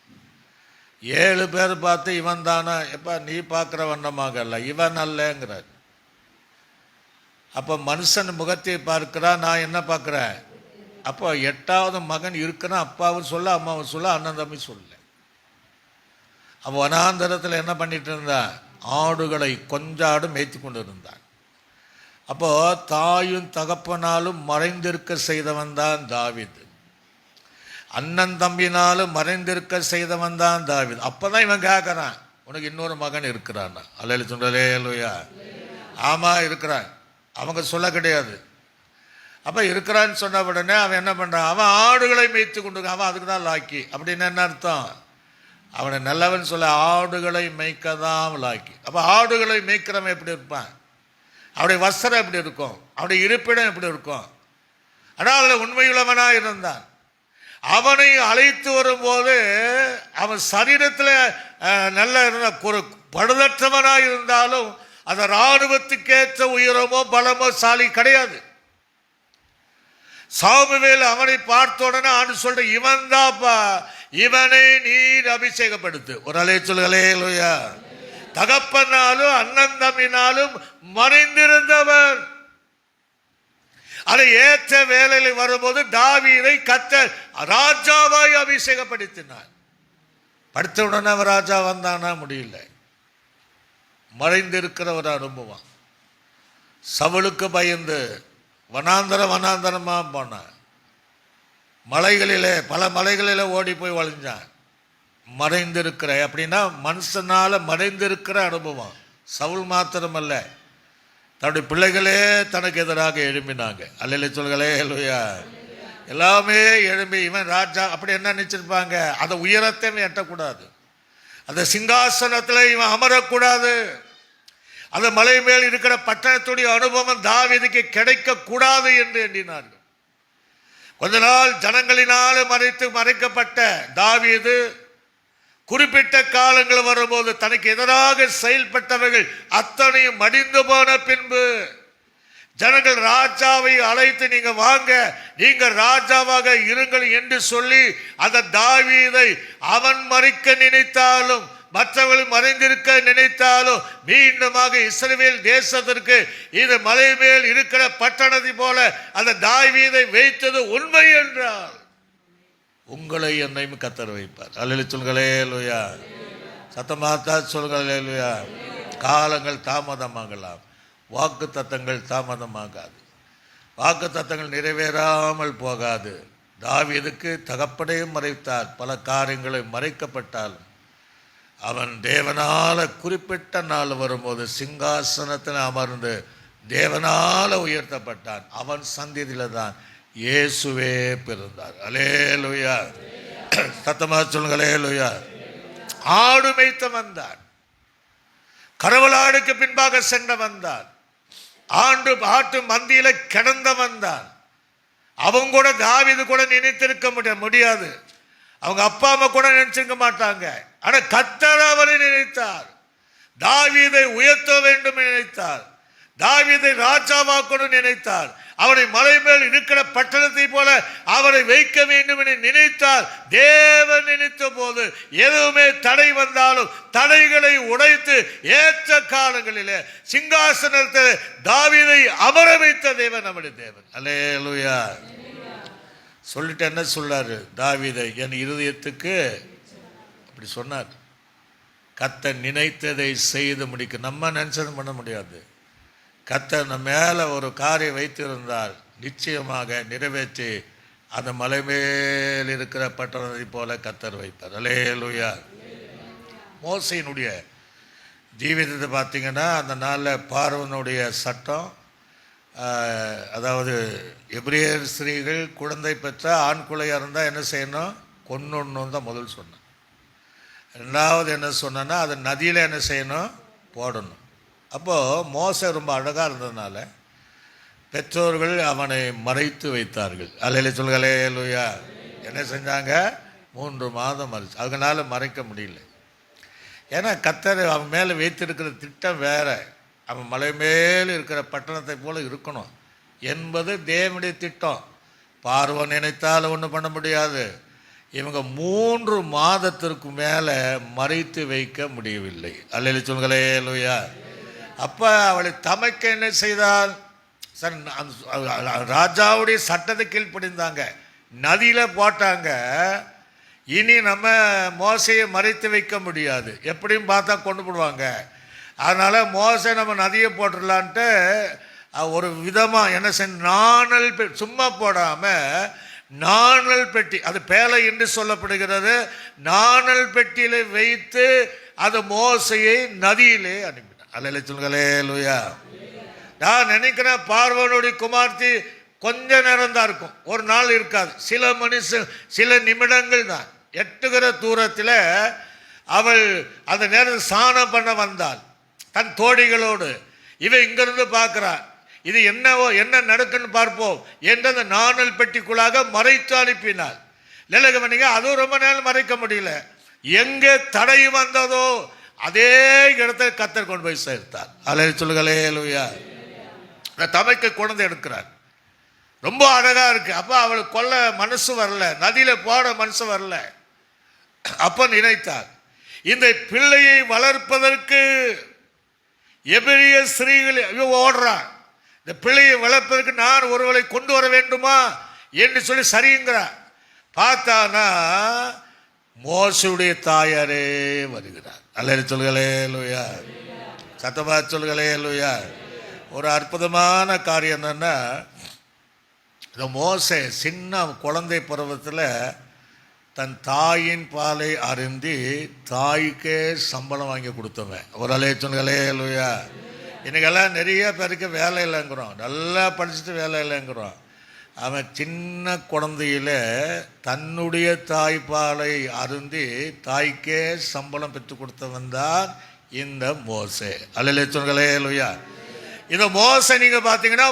Speaker 1: 7 பேர் பார்த்து இவன் தானா, எப்பா நீ பார்க்குற வண்ணமாக அல்ல, இவன் அல்லங்கிறார். அப்போ மனுஷன் முகத்தை பார்க்கிறா, நான் என்ன பார்க்குறேன்? அப்போ 8வது மகன் இருக்கிறான், அப்பாவும் சொல்ல அம்மாவும் சொல்ல அண்ணன் தம்பி சொல்ல. அப்போ வனாந்தரத்தில் என்ன பண்ணிட்டு இருந்தான்? ஆடுகளை கொஞ்சாடு மேய்த்து கொண்டு இருந்தான். அப்போ தாயும் தகப்பனாலும் மறைந்திருக்க செய்தவன் தான் தாவீது, அண்ணன் தம்பினாலும் மறைந்திருக்க செய்தவன் தான் தாவீது. அப்பதான் இவன் கேட்கறான், உனக்கு இன்னொரு மகன் இருக்கிறான். அல்லேலூயா சொல்லுங்களேலூயா. ஆமா இருக்கிறான், அவங்க சொல்ல கிடையாது. அப்ப இருக்கிறான்னு சொன்ன உடனே அவன் என்ன பண்றான்? அவன் ஆடுகளை மேய்த்து கொண்டு, அவன் அதுக்கு தான் லாக்கி. அப்படின்னு என்ன அர்த்தம்? அவனை நல்லவன் சொல்ல ஆடுகளை மேய்க்கதான் லாக்கி. அப்ப ஆடுகளை மேய்க்கிறவன் எப்படி இருப்பான்? அவருடைய வஸ்திரம் எப்படி இருக்கும்? அவருடைய இருப்பிடம் எப்படி இருக்கும்? ஆனால் அதில் உண்மையுள்ளவனாக இருந்தான். அவனை அழைத்து வரும்போது அவன் சரீரத்தில் நல்ல இருந்த படுதற்றவனாக இருந்தாலும் அந்த இராணுவத்துக்கேற்ற உயரமோ பலமோ சாலி கிடையாது. சாமுவேல் அவனை பார்த்த உடனே ஆண்டு சொல்ற, இவன் தான்ப்பா இவனை நீர் அபிஷேகப்படுத்து. ஒரு அலை சொல்களே லூயா. தகப்பனாலும் அண்ணன் தம்பினாலும் மறைந்திருந்தவன் அதை ஏற்ற வேலையில் வரும்போது தாவீதை கர்த்தர் ராஜாவாய் அபிஷேகப்படுத்தினார். படுத்த உடனே அவன் ராஜா வந்தானா? முடியல. மறைந்திருக்கிற ஒரு அனுபவம். சவுலுக்கு பயந்து வனாந்தரமா போனான். மலைகளிலே பல மலைகளிலே ஓடி போய் வளைஞ்சான். மறைந்திருக்கிற அப்படின்னா மனுஷனால மறைந்திருக்கிற அனுபவம். சவுல் மாத்திரமல்ல, தன்னுடைய பிள்ளைகளே தனக்கு எதிராக எழும்பினாங்க. அல்லேலூயா சொல்களே லூயா. எல்லாமே எழும்பி இவன் ராஜா அப்படி என்ன நினைச்சிருப்பாங்க? அந்த உயரத்தை இவன் எட்டக்கூடாது, அந்த சிங்காசனத்தில் இவன் அமரக்கூடாது, அந்த மலை மேல் இருக்கிற பட்டணத்துடைய அனுபவம் தாவீதுக்கு கிடைக்க கூடாது என்று எண்ணினார்கள். கொஞ்ச நாள் ஜனங்களினால மறைக்கப்பட்ட தாவீது குறிப்பிட்ட காலங்கள் வரும்போது தனக்கு எதிராக செயல்பட்டவர்கள் அத்தனையும் மடிந்து போன பின்பு ஜனங்கள் ராஜாவை அழைத்து நீங்க வாங்க, நீங்க ராஜாவாக இருங்கள் என்று சொல்லி அந்த தாவீதை அவன் மறிக்க நினைத்தாலும் மற்றவர்கள் மறைந்திருக்க நினைத்தாலும் மீண்டுமாக இஸ்ரவேல் தேசத்திற்கு இது மலை மேல் இருக்கிற பட்டணத்தை போல அந்த தாவீதை வைத்தது உண்மை என்றால் உங்களை என்னையும் கர்த்தர் வைப்பார். அல்லேலூயா சொல்களே லூயா. சத்தமாத்தா சொல்களே லூயா. காலங்கள் தாமதமாகலாம், வாக்கு தத்தங்கள் தாமதமாகாது, வாக்கு தத்தங்கள் நிறைவேறாமல் போகாது. தாவீதுக்கு தகப்பனையும் மறைத்தார், பல காரியங்களை மறைக்கப்பட்டாலும் அவன் தேவனால குறிப்பிட்ட நாள் வரும்போது சிங்காசனத்தில் அமர்ந்து தேவனால உயர்த்தப்பட்டான். அவன் சந்ததியில தான் இயேசுவே பிறந்தார். அல்லேலூயா. சத்தமா சொல்லுங்க அல்லேலூயா. ஆடு மேய்த்த வந்தான், கரவலாடுக்கு பின்பாக சென்ற வந்தான், ஆட்டு மந்தியில கிடந்த வந்தான். அவங்க கூட தாவீது கூட நினைத்திருக்க முடியாது, அவங்க அப்பா அம்மா கூட நினைச்சிருக்க மாட்டாங்க. ஆனா கர்த்தர் அவரை நினைத்தார், தாவீதை உயர்த்த வேண்டும் நினைத்தார், தாவீதை ராஜாவாக்கணும் நினைத்தார், அவனை மலை மேல் இருக்கிற பட்டணத்தை போல அவரை வைக்க வேண்டும் என நினைத்தார். தேவன் நினைத்த போது எதுவுமே தடை வந்தாலும் தடைகளை உடைத்து ஏற்ற காலங்களிலே சிங்காசனத்தில் தாவீதை அமர வைத்த தேவன் நம்முடைய தேவன். அல்லேலூயா. சொல்லிட்டு என்ன சொல்லாரு? தாவீதை என் இருதயத்துக்கு அப்படி சொன்னார். கர்த்தர் நினைத்ததை செய்து முடிக்க நம்ம நினைச்சது பண்ண முடியாது. கர்த்தர் நம்ம மேலே ஒரு காரியம் வைத்திருந்தால் நிச்சயமாக நிறைவேற்றி அந்த மலை மேல் இருக்கிற பட்டணத்தை போல கர்த்தர் வைப்பார். அல்லேலூயா. மோசேயினுடைய ஜீவிதத்தை பார்த்தீங்கன்னா அந்த நாளில் பார்வோனுடைய சட்டம், அதாவது எபிரேயர் ஸ்திரீகள் குழந்தை பெற்ற ஆண் குழையாக இருந்தால் என்ன செய்யணும்? கொன்னொன்னு தான் முதல் சொன்னேன். ரெண்டாவது என்ன சொன்னேன்னா அதை நதியில் என்ன செய்யணும்? போடணும். அப்போது மோசே ரொம்ப அழகாக இருந்ததுனால பெற்றோர்கள் அவனை மறைத்து வைத்தார்கள். அல்லேலூயா சொல்லுங்க அல்லேலூயா. என்ன செஞ்சாங்க? 3 மாதம் மறைச்சு. அதனால மறைக்க முடியல. ஏன்னா கர்த்தர் அவன் மேலே வைத்திருக்கிற திட்டம் வேற. அவன் மலை மேல் இருக்கிற பட்டணத்தை போல இருக்கணும் என்பது தேவனுடைய திட்டம். பார்வன் நினைத்தாலும் ஒன்றும் பண்ண முடியாது. இவங்க 3 மாதத்திற்கு மேலே மறைத்து வைக்க முடியவில்லை. அல்லேலூயா சொல்லுங்க அல்லேலூயா. அப்போ அவளை தமைக்க என்ன செய்தால்? சார் ராஜாவுடைய சட்டத்தை கீழ்ப்படிந்தாங்க, நதியில் போட்டாங்க. இனி நம்ம மோசையை மறைத்து வைக்க முடியாது, எப்படியும் பார்த்தா கொண்டு போடுவாங்க. அதனால் மோசை நம்ம நதியை போட்டுடலான்ட்டு ஒரு விதமாக என்ன செஞ்ச நாணல் சும்மா போடாமல் நாணல் பெட்டி, அது பேலை என்று சொல்லப்படுகிறது, நாணல் பெட்டியில் வைத்து அது மோசையை நதியிலே அனுப்பினார். அல்லேலூயா சொல்லுங்க அல்லேலூயா. நான் நினைக்கிறேன் பார்வோனுடைய குமார்த்தி கொஞ்ச நேரம் தான் இருக்கும், ஒரு நாள் இருக்காது, சில நிமிடங்கள் தான். எட்டுகிற தூரத்தில் அவள் அந்த நேரத்தில் ஸ்நானம் பண்ண வந்தாள் தன் தோழிகளோடு. இவன் இங்கிருந்து பார்க்குறான், இது என்ன நடக்குன்னு பார்ப்போம் என்று அந்த நாணல் பெட்டிக்குள்ளாக மறைத்து அனுப்பினாள். நிலகவனிங்க அதுவும் ரொம்ப நேரம் மறைக்க முடியல. எங்கே தடை வந்ததோ அதே இடத்துல கர்த்தர் கொண்டு போய் சேர்த்தார். அல்லேலூயா சொல்லுங்க அல்லேலூயா. தமைக்க குழந்தை எடுக்கிறார், ரொம்ப அழகா இருக்கு. அப்போ அவளுக்கு கொல்ல மனசு வரல, நதியில போட மனசு வரல. அப்ப நினைத்தார், இந்த பிள்ளையை வளர்ப்பதற்கு எபிரிய ஸ்திரீகள் ஓடுறான், இந்த பிள்ளையை வளர்ப்பதற்கு நான் ஒருவரை கொண்டு வர வேண்டுமா என்று சொல்லி சரிங்கிறார். பார்த்தானா மோசேயுடைய தாயாரே வருகிறார். அல்லேலூயா சொல்களே லூயா, சத்தமா சொல்களே லூயா. ஒரு அற்புதமான காரியம் என்னன்னா, இந்த மோசே சின்ன குழந்தை பருவத்தில் தன் தாயின் பாலை அருந்தி தாய்க்கே சம்பளம் வாங்கி கொடுத்தவன். ஒரு அலேச்சல்களே லூயா. இன்னைக்கெல்லாம் நிறைய பேருக்கு வேலை இல்லைங்கிறோம், நல்லா படிச்சுட்டு வேலை இல்லைங்கிறோம். அவன் சின்ன குழந்தையில தன்னுடைய தாய்ப்பாலை அருந்தி தாய்க்கே சம்பளம் பெற்று கொடுத்தவன் தான் இந்த மோசே. அலேச்சல்களே லூயா. இந்த மோசே நீங்க பார்த்தீங்கன்னா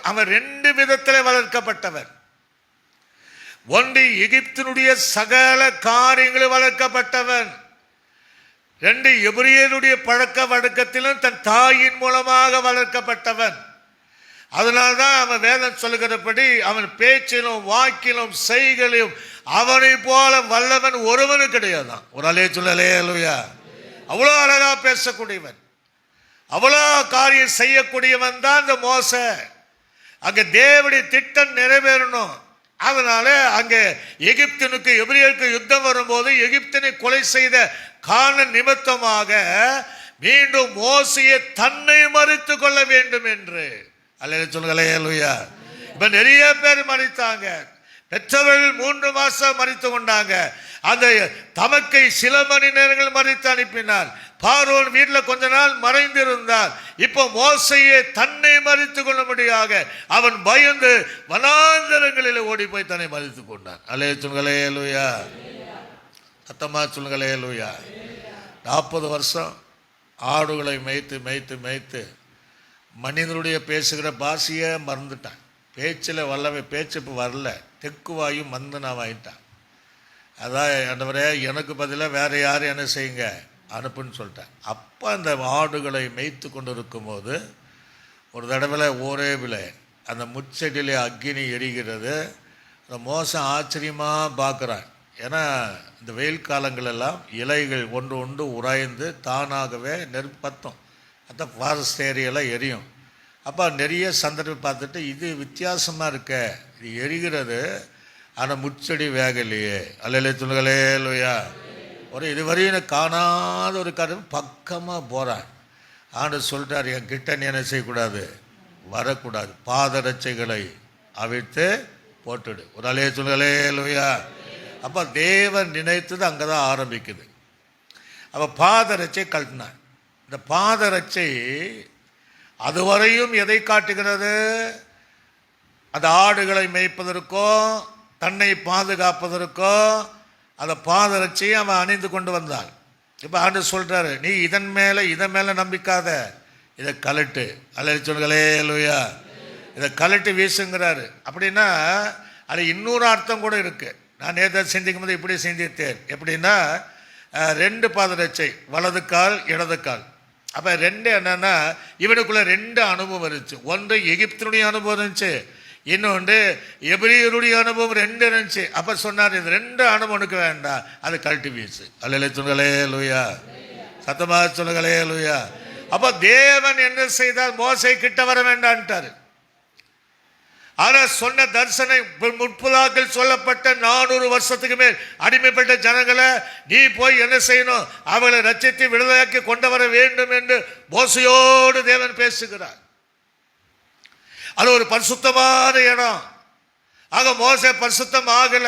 Speaker 1: அவன் 2 விதத்தில் வளர்க்கப்பட்டவன். ஒன்று எகிப்தினுடைய சகல காரியங்களும் வளர்க்கப்பட்டவன். 2 எபிரியனுடைய பழக்க வழக்கத்திலும் தன் தாயின் மூலமாக வளர்க்கப்பட்டவன். அதனால்தான் அவன் வேதம் சொல்லுகிறபடி அவன் பேச்சிலும் வாக்கிலும் செய்களிலும் அவனை போல வல்லவன் ஒருவனும் கிடையாதான். ஒரு அலே சொல்லலே லூயா. அவ்வளோ அழகா பேசக்கூடியவன், அவ்வளோ காரியம் செய்யக்கூடியவன் தான் இந்த மோசே. அங்கே தேவனுடைய திட்டம் நிறைவேறணும். அதனால அங்கே எகிப்தினுக்கு எபிரியருக்கு யுத்தம் வரும்போது எகிப்தினை கொலை செய்த காரண நிமித்தமாக மீண்டும் மோசேயை தன்னை மறித்து கொள்ள வேண்டும் என்று அல்லேலூயா சொல்லுங்களே லூயா. இப்ப நிறைய பேர் மறித்தாங்க. பெற்றவர்கள் 3 மாசம் மறித்து கொண்டாங்க. அந்த தமக்கை சில மணி நேரங்கள் மறித்து அனுப்பினார். பார்வோன் வீட்டில் கொஞ்ச நாள் மறைந்திருந்தார். இப்போ மோசையை தன்னை மறித்து கொள்ளும்படியாக அவன் பயந்து வனாந்தரங்களில் ஓடி போய் தன்னை மறித்து கொண்டான். அல்லேலூயா சொல்லுங்களே லூயா, சத்தமா சொல்லுங்களே லூயா. 40 வருஷம் ஆடுகளை மேய்த்து மேய்த்து மேய்த்து மனிதனுடைய பேசுகிற பாஷையை மறந்துட்டான். பேச்சில் வல்லவை, பேச்சு இப்போ வரல, தெக்குவாயும் மந்தனாவாயிட்டான். அதான் ஆண்டவரே எனக்கு பதிலாக வேற யாரும் என்ன செய்யுங்க அனுப்புன்னு சொல்லிட்டேன். அப்போ அந்த ஆடுகளை மேய்த்து கொண்டு இருக்கும்போது ஒரு தடவை ஓரேவில் அந்த முச்செடியிலே அக்கினி எரிகிறது. அந்த மோசம் ஆச்சரியமாக பார்க்குறான். ஏன்னா இந்த வெயில் காலங்களெல்லாம் இலைகள் ஒன்று ஒன்று உராய்ந்து தானாகவே நெருப்பு பற்றும். அந்த ஃபாரஸ்ட் ஏரியாவில் எரியும். அப்போ நிறைய சந்தர்ப்பம் பார்த்துட்டு இது வித்தியாசமாக இருக்க, இது எரிகிறது ஆனால் முச்செடி வேகலையே. அல்லேலூயா சொல்லுங்களே லூயா. ஒரு இதுவரையும் காணாத ஒரு காரியம் பக்கமாக போகிறான். ஆண்டு சொல்லிட்டார், என் கிட்ட நீ என்ன செய்யக்கூடாது, வரக்கூடாது, பாதரட்சைகளை அவிழ்த்து போட்டுடு. ஒரு அலைய சொல்லுங்களே லூயா. அப்போ தேவன் நினைத்தது அங்கே தான் ஆரம்பிக்குது. அப்போ பாதரட்சை கழட்டினான். இந்த பாதரட்சை அதுவரையும் எதை காட்டுகிறது? அந்த ஆடுகளை மேய்ப்பதற்கோ தன்னை பாதுகாப்பதற்கோ அந்த பாதரட்சையை அவன் அணிந்து கொண்டு வந்தான். இப்போ ஆண்டு சொல்கிறாரு, நீ இதன் மேலே நம்பிக்காத, இதை கலட்டு. அல்லேலூயா சொல்லுங்களே லூயா. இதை கலட்டு வீசுங்கிறாரு. அப்படின்னா அது இன்னொரு அர்த்தம் கூட இருக்குது. நான் நேற்று சிந்திக்கும் போது இப்படி சிந்தித்தேன். எப்படின்னா 2 பாதரட்சை, வலது கால் இடது கால். அப்போ 2 என்னன்னா இவனுக்குள்ள 2 அனுபவம் இருந்துச்சு. ஒன்று எகிப்தினுடைய அனுபவம் இருந்துச்சு, இன்னொன்று எபிரியருடைய அனுபவம் 2 இருந்துச்சு. அப்போ சொன்னார், இது 2 அனுபவனுக்கு வேண்டாம், அது கழட்டி வீசு. அல்லேலூயா சொல்லுங்களே லூயா, சத்தமாக சொல்லுங்களே லூயா. அப்போ தேவன் என்ன செய்தார்? மோசே கிட்ட வர வேண்டான்ட்டார். ஆனால் சொன்ன தரிசனை முற்புதாக்கள் சொல்லப்பட்ட 400 வருஷத்துக்கு மேல் அடிமைப்பட்ட ஜனங்களை நீ போய் என்ன செய்யணும்? அவளை ரட்சித்து விடுதலையாக்கி கொண்டு வர வேண்டும் என்று மோசையோடு தேவன் பேசுகிறார். அது ஒரு பரிசுத்தமான இடம். ஆக மோசே பரிசுத்தம் ஆகல,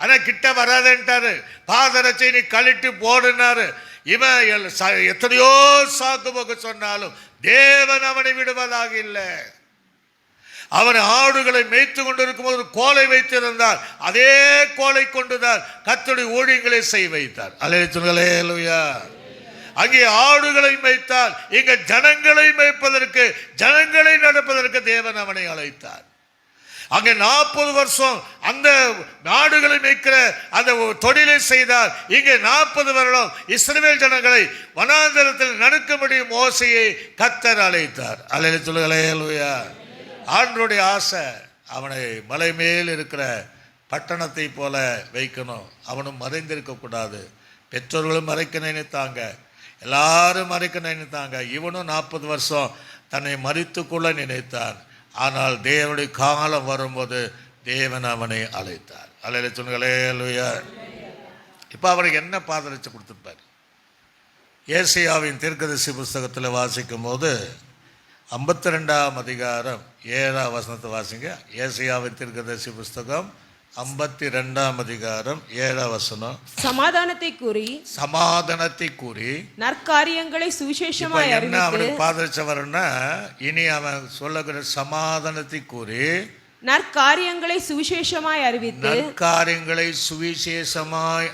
Speaker 1: ஆனால் கிட்ட வராதுன்ட்டாரு. பாதரட்சை நீ கழட்டி போடுனாரு. இவன் எத்தனையோ சாக்கு போக்கு சொன்னாலும் தேவன் அவனை விடுவதாக இல்லை. அவன் ஆடுகளை மேய்த்து கொண்டிருக்கும் போது கோலை வைத்திருந்தார். அதே கோலை கொண்டுதான் கர்த்தருடைய ஊழியங்களை செய்ய வைத்தார். அல்லேலூயா. அங்கே ஆடுகளை மேய்த்தார், இங்க ஜனங்களை மேய்ப்பதற்கு, ஜனங்களை நடப்பதற்கு தேவன் அவனை அழைத்தார். அங்கே 40 வருஷம் அந்த நாடுகளை மேய்க்கிற அந்த தொழிலை செய்தார். இங்கே 40 வருடம் இஸ்ரவேல் ஜனங்களை வனாந்தரத்தில் நடக்கும்படி மோசையை கர்த்தர் அழைத்தார். அல்லேலூயா. ஆண்டவருடைய ஆசை அவனை மலை மேல் இருக்கிற பட்டணத்தை போல வைக்கணும். அவனும் மறைந்திருக்கக்கூடாது. பெற்றோர்களும் மறைக்க நினைத்தாங்க, எல்லாரும் மறைக்க நினைத்தாங்க. இவனும் 40 வருஷம் தன்னை மறித்துக்கொள்ள நினைத்தான். ஆனால் தேவனுடைய காலம் வரும்போது தேவன் அவனை அழைத்தார். அல்லேலூயா சொல்லுங்களே. அல்லேலூயா. இப்போ அவருக்கு என்ன பாதரட்சை கொடுத்துருப்பார்? ஏசாயாவின் தீர்க்கதரிசி புஸ்தகத்தில் வாசிக்கும் போது 52ஆம் அதிகாரம் 7ஆம் வசனத்தை வாசிங்க. ஏசாயாவின் தீர்க்கதரிசி புஸ்தகம் 52ஆம் அதிகாரம் 7ஆம் வசனம்.
Speaker 2: சமாதானத்தை கூறி நற்காரியங்களை சுவிசேஷமாய்
Speaker 1: என்ன
Speaker 2: அறிவித்து.
Speaker 1: அவனுக்கு பாதரட்சை வரும்னா, இனி அவன் சொல்லுகிற சமாதானத்தை கூறி
Speaker 2: நற்காரியங்களை சுவிசேஷமாய்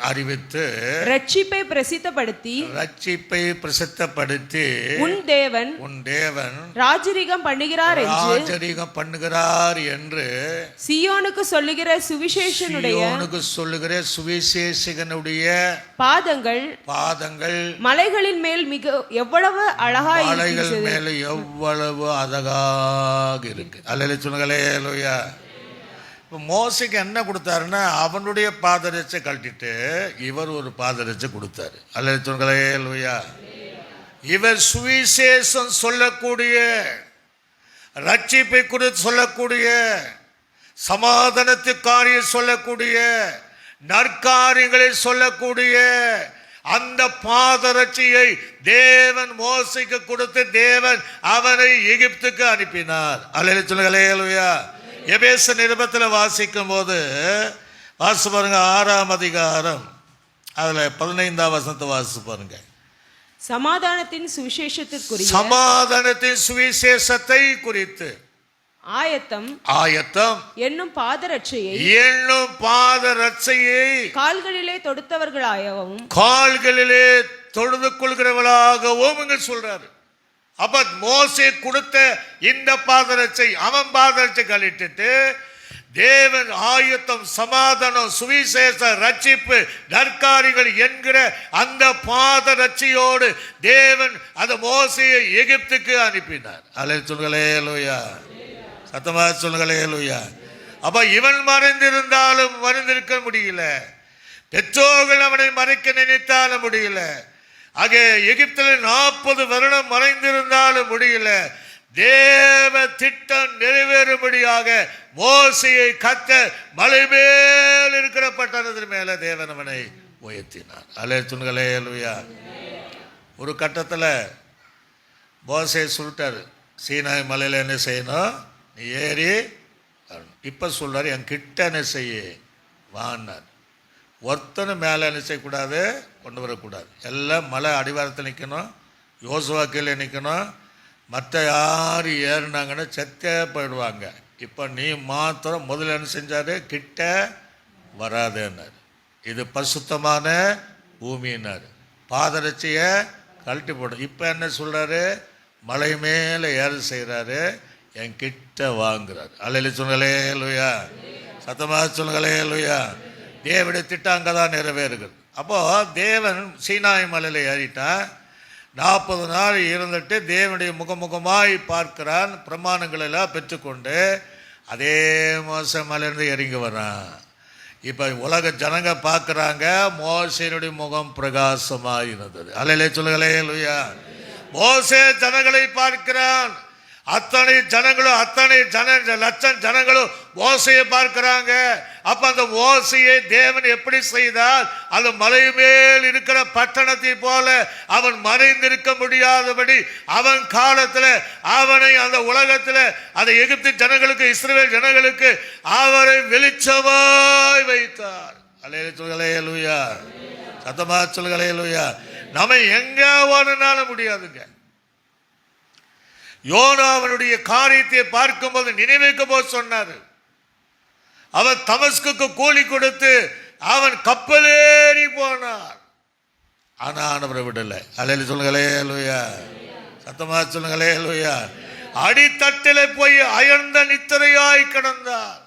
Speaker 2: அறிவித்து
Speaker 1: ரட்சிப்பை பிரசித்தப்படுத்தி
Speaker 2: உன் தேவன் ராஜரீகம் பண்ணுகிறார்
Speaker 1: என்று
Speaker 2: சீயோனுக்கு சொல்லுகிற
Speaker 1: சுவிசேஷகனுடைய
Speaker 2: பாதங்கள் மலைகளின் மேல் எவ்வளவு அழகாய்
Speaker 1: எவ்வளவு அழகாக இருக்கு. அல்லேலூயா சொல்லுங்களே. அல்லேலூயா. இப்போ மோசைக்கு என்ன கொடுத்தாருன்னா, அவனுடைய பாதரட்சை கழட்டிட்டு இவர் ஒரு பாதரட்சை கொடுத்தாரு. அல்லேலூயா சொல்லுங்களே. அல்லேலூயா. இவர் சுவிசேஷம் சொல்லக்கூடிய, ரட்சிப்பை குறித்து சொல்லக்கூடிய, சமாதானத்து காரியம் சொல்லக்கூடிய, நற்காரியங்களை சொல்லக்கூடிய அந்த பாதரட்சியை தேவன் மோசைக்கு கொடுத்து தேவன் அவனை எகிப்துக்கு அனுப்பினார். அல்லேலூயா சொல்லுங்களே. அல்லேலூயா. எபேசு நிருபத்தில் வாசிக்கும் போது வாசி பாருங்க, 6ஆம் அதிகாரம் அதில் 15ஆம் வசனத்தை வாசி பாருங்க.
Speaker 2: சமாதானத்தின்
Speaker 1: சுவிசேஷத்தை குறித்து
Speaker 2: ஆயத்தம் என்னும் பாதரட்சையை கால்களிலே
Speaker 1: தொடுத்து கொள்கிறவளாகவும் இங்க சொல்றாரு. அப்ப மோசே கொடுத்த இந்த பாதரட்சை அவன் பாதரட்சை கழிட்டு தேவன் ஆயத்தம், சமாதானம், சுவிசேஷ, ரட்சிப்பு, நற்காரியங்கள் என்கிற அந்த பாதரட்சையோடு தேவன் அந்த மோசையை எகிப்துக்கு அனுப்பினார். அல்லேலூயா சொல்லுங்களே. அல்லேலூயா. சத்தமா சொல்லுங்களே. அல்லேலூயா. அப்ப இவன் மறைந்திருந்தாலும் மறைந்திருக்க முடியல, பெற்றோர்கள் அவனை மறைக்க நினைத்தாலும் முடியல, ஆக எகிப்தில் 40 வருடம் மறைந்திருந்தாலும் முடியல. தேவ திட்டம் நிறைவேறும்படியாக மோசையை கர்த்தர் மலை மேல் இருக்கிற பட்டணத்தின் மேல தேவன் அவனை உயர்த்தினார். அல்லேலூயா சொல்லுங்களே. அல்லேலூயா. ஒரு கட்டத்தில் மோசையை சொல்லிட்டாரு, சீனாய் மலையில் என்ன செய்யணும், நீ ஏறி. இப்போ சொல்றாரு, என் கிட்ட என்ன செய்ய வான்னார். ஒருத்தனும் மேலே என்ன செய்யக்கூடாது, கொண்டு வரக்கூடாது. எல்லாம் மலை அடிவாரத்தில் நிற்கணும், யோசுவா கீழே நிற்கணும். மற்ற யார் ஏறினாங்கன்னா செத்தே போயிடுவாங்க. இப்போ நீ மாத்திரம் முதல்ல என்ன செஞ்சாரு, கிட்ட வராதுன்னார். இது பரிசுத்தமான பூமின்னார். பாதரட்சியை கழட்டி போடும். இப்போ என்ன சொல்கிறாரு, மலை மேலே ஏற செய்கிறாரு, என் கிட்ட வாங்குறாரு. அல்லேலூயா சொல்லுங்களே. அல்லேலூயா. சத்தமாக சொல்லுங்களே. அல்லேலூயா. தேவனுடைய திட்டம் அங்கே தான் நிறைவேறுகிறது. அப்போது தேவன் சீனாய் மலையில் ஏறிட்டான். 40 நாள் இருந்துட்டு தேவனுடைய முகமுகமாய் பார்க்கிறான். பிரமாணங்கள் எல்லாம் பெற்றுக்கொண்டு அதே மோச மலையிலிருந்து இறங்கி வரான். இப்போ உலக ஜனங்க பார்க்குறாங்க, மோசையினுடைய முகம் பிரகாசமாக இருந்தது. அல்லேலூயா சொல்லுங்களே. அல்லேலூயா. மோசே ஜனங்களை பார்க்கிறான். அத்தனை லட்சம் ஜனங்களும் மோசையை பார்க்கிறாங்க. அப்ப அந்த மோசையை தேவன் எப்படி செய்தால், அந்த மலை மேல் இருக்கிற பட்டணத்தை போல அவன் மறைந்திருக்க முடியாதபடி அவன் காலத்தில் அவனை அந்த உலகத்தில் அந்த எகிப்து ஜனங்களுக்கு, இஸ்ரவேல் ஜனங்களுக்கு அவரை வெளிச்சமாய் வைத்தார். அல்லேலூயா. சத்தமா சொல்லுங்களே. அல்லேலூயா. நம்ம எங்க ஓடினாலும் முடியாதுங்க. யோனா அவனுடைய காரியத்தை பார்க்கும்போது நினைவுக்கு போது சொன்னார், அவன் தமஸ்குக்கு கூலி கொடுத்து அவன் கப்பலேறி போனார். ஆனா ஆண்டவரை விடலை. அல்லேலூயா சொல்லுங்களே. அல்லேலூயா. சத்தமா சொல்லுங்களே. அல்லேலூயா. அடித்தட்டில போய் அயர்ந்த நித்திரையாய் கிடந்தார்.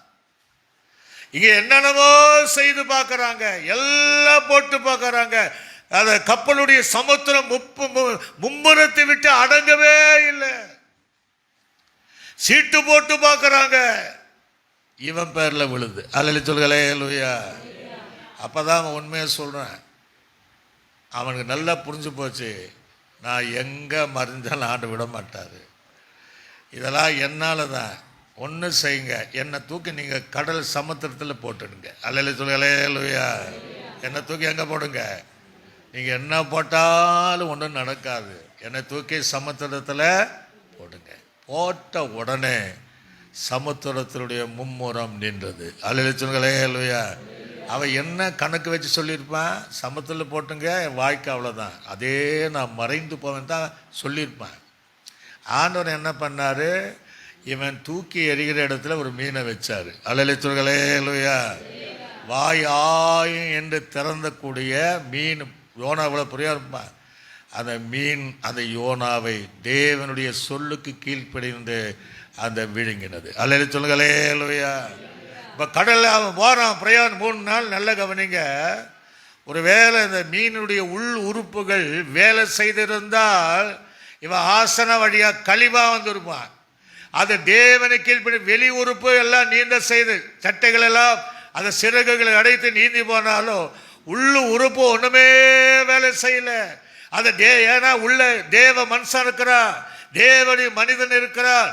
Speaker 1: இங்க என்னென்னமோ செய்து பார்க்கறாங்க, எல்லாம் போட்டு பார்க்கறாங்க. அந்த கப்பலுடைய சமுத்திரம் மும்முரத்தை விட்டு அடங்கவே இல்லை. சீட்டு போட்டு பார்க்கறாங்க, இவன் பேரில் விழுது. அல்லேலூயா சொல்லுங்களே லூயா. அப்போ தான் அவன் உண்மையை சொல்கிறேன். அவனுக்கு நல்லா புரிஞ்சு போச்சு, நான் எங்கே மறைஞ்சாலும் ஆண்டு விட மாட்டார். இதெல்லாம் என்னால் தான். ஒன்று செய்யுங்க, என்னை தூக்கி நீங்கள் கடல் சமுத்திரத்தில் போட்டுடுங்க. அல்லேலூயா சொல்லுங்களே லூயா. என்னை தூக்கி எங்கே போடுங்க? நீங்கள் என்ன போட்டாலும் ஒன்றும் நடக்காது. என்னை தூக்கி சமுத்திரத்தில் போடுங்க. போட்ட உடனே சமுத்திரத்தினுடைய மும்முரம் நின்றது. அல்லேலூயா சொல்லுங்களே லூயா. அவன் என்ன கணக்கு வச்சு சொல்லியிருப்பான்? சமுத்திரத்தில் போட்டுங்க, என் வாழ்க்கை அவ்வளோதான், அதே நான் மறைந்து போவேன் தான் சொல்லியிருப்பான். ஆண்டவர் என்ன பண்ணார்? இவன் தூக்கி எறிகிற இடத்துல ஒரு மீனை வச்சார். அல்லேலூயா சொல்லுங்களே லூயா. வாய் ஆயும் என்று திறந்தக்கூடிய மீன். யோனா இவ்வளோ புரியா இருப்பான். அந்த மீன் அந்த யோனாவை தேவனுடைய சொல்லுக்கு கீழ்ப்படிந்து அந்த விழுங்கினது. அல்லேலூயா சொல்லுங்களே லூயா. இப்போ கடலில் அவன் போகிறான் பிரயாணம் 3 நாள். நல்ல கவனிங்க. ஒரு வேளை இந்த மீனுடைய உள் உறுப்புகள் வேலை செய்திருந்தால் இவன் ஆசன வழியாக கழிவாக வந்திருப்பான். அது தேவனை கீழ்ப்படி வெளி உறுப்பு எல்லாம் நீந்த செய்து சட்டைகள் எல்லாம் அந்த சிறகுகளை அடைத்து நீந்தி போனாலும் உள்ளு உறுப்பு ஒன்றுமே வேலை செய்யலை. அந்த ஏன்னா உள்ள தேவ மனுஷன் இருக்கிறார், தேவனுடைய மனிதன் இருக்கிறார்.